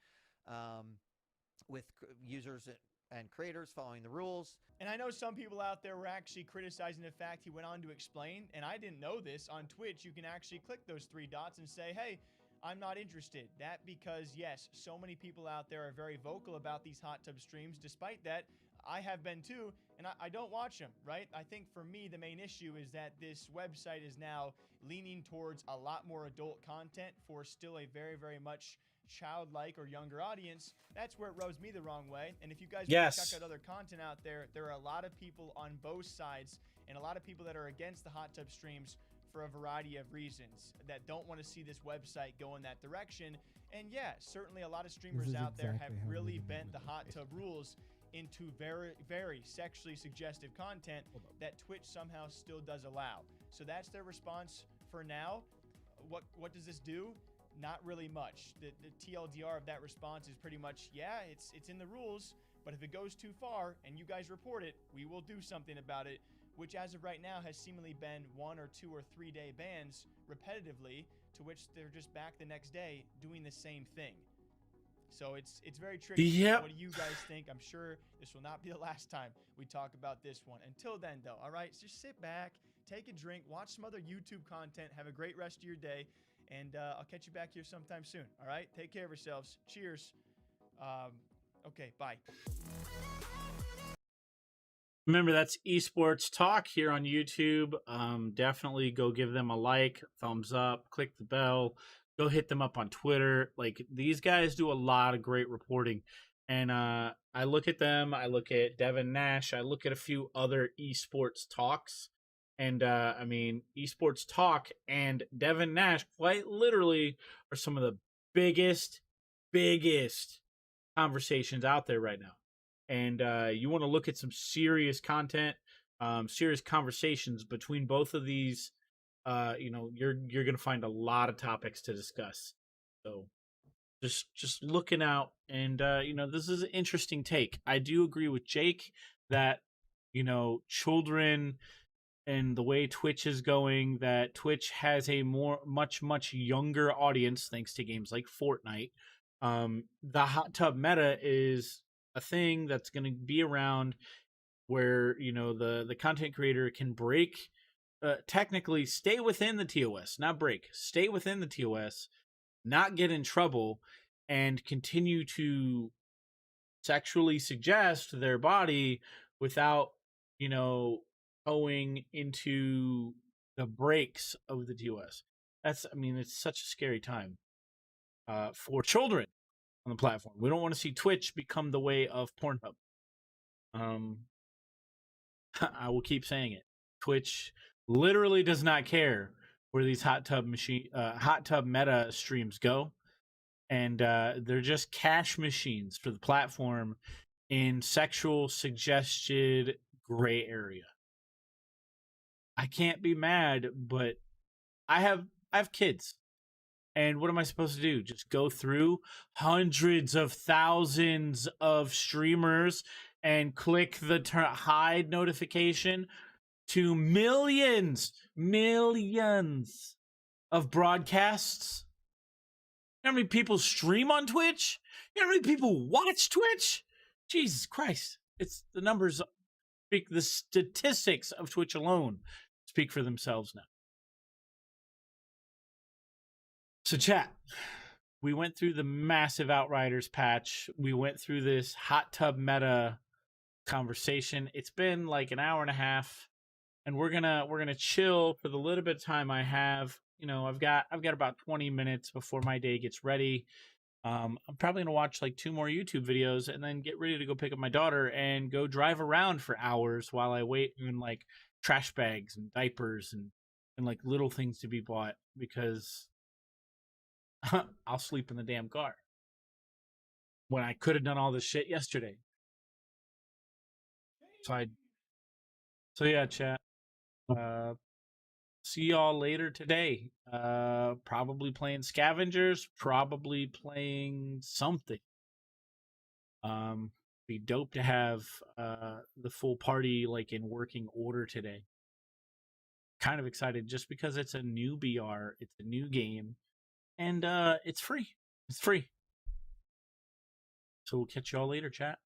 with users and creators following the rules. And I know some people out there were actually criticizing the fact he went on to explain, and I didn't know this. On Twitch, you can actually click those three dots and say, hey, I'm not interested. That because, yes, so many people out there are very vocal about these hot tub streams. Despite that, I have been too, and I don't watch them, right? I think for me, the main issue is that this website is now leaning towards a lot more adult content for still a very, very much childlike or younger audience. That's where it rubs me the wrong way. And if you guys want to check out other content out there, there are a lot of people on both sides and a lot of people that are against the hot tub streams for a variety of reasons that don't want to see this website go in that direction. And yeah, certainly a lot of streamers out there have really bent the hot tub rules into very, very sexually suggestive content that Twitch somehow still does allow. So that's their response for now. What does this do? Not really much. The TLDR of that response is pretty much, yeah, it's in the rules, but if it goes too far and you guys report it, we will do something about it, which as of right now has seemingly been 1 or 2 or 3 day bans repetitively, to which they're just back the next day doing the same thing. So it's very tricky. Yep. What do you guys think? I'm sure this will not be the last time we talk about this one. Until then, though, all right, so just sit back, take a drink, watch some other YouTube content, have a great rest of your day, and I'll catch you back here sometime soon. All right, take care of yourselves. Cheers. Okay, bye. Remember, that's Esports Talk here on YouTube. Definitely go give them a like, thumbs up, click the bell, go hit them up on Twitter. Like, these guys do a lot of great reporting. And I look at them, I look at Devin Nash, I look at a few other Esports Talks. And I mean, Esports Talk and Devin Nash quite literally are some of the biggest conversations out there right now. And you want to look at some serious content, serious conversations between both of these. You're going to find a lot of topics to discuss. So just looking out, and this is an interesting take. I do agree with Jake that children and the way Twitch is going, that Twitch has a much younger audience thanks to games like Fortnite. The hot tub meta is a thing that's going to be around where the content creator can break, technically stay within the TOS, not break, stay within the TOS, not get in trouble, and continue to sexually suggest their body without going into the breaks of the TOS. It's such a scary time for children on the platform. We don't want to see Twitch become the way of Pornhub. I will keep saying it. Twitch literally does not care where these hot tub meta streams go, and they're just cash machines for the platform in sexual suggested gray area. I can't be mad, but I have kids. And what am I supposed to do? Just go through hundreds of thousands of streamers and click the hide notification to millions of broadcasts? You know how many people stream on Twitch? You know how many people watch Twitch? Jesus Christ. It's the numbers speak, the statistics of Twitch alone speak for themselves now. So chat, we went through the massive Outriders patch. We went through this hot tub meta conversation. It's been like an hour and a half, and we're gonna chill for the little bit of time I have. You know, I've got about 20 minutes before my day gets ready. I'm probably gonna watch like 2 more YouTube videos and then get ready to go pick up my daughter and go drive around for hours while I wait in like trash bags and diapers and like little things to be bought, because I'll sleep in the damn car when I could have done all this shit yesterday. So yeah, chat. See y'all later today. Probably playing scavengers, probably playing something. Be dope to have the full party like in working order today. Kind of excited just because it's a new BR, it's a new game, and it's free. It's free. So we'll catch y'all later, chat.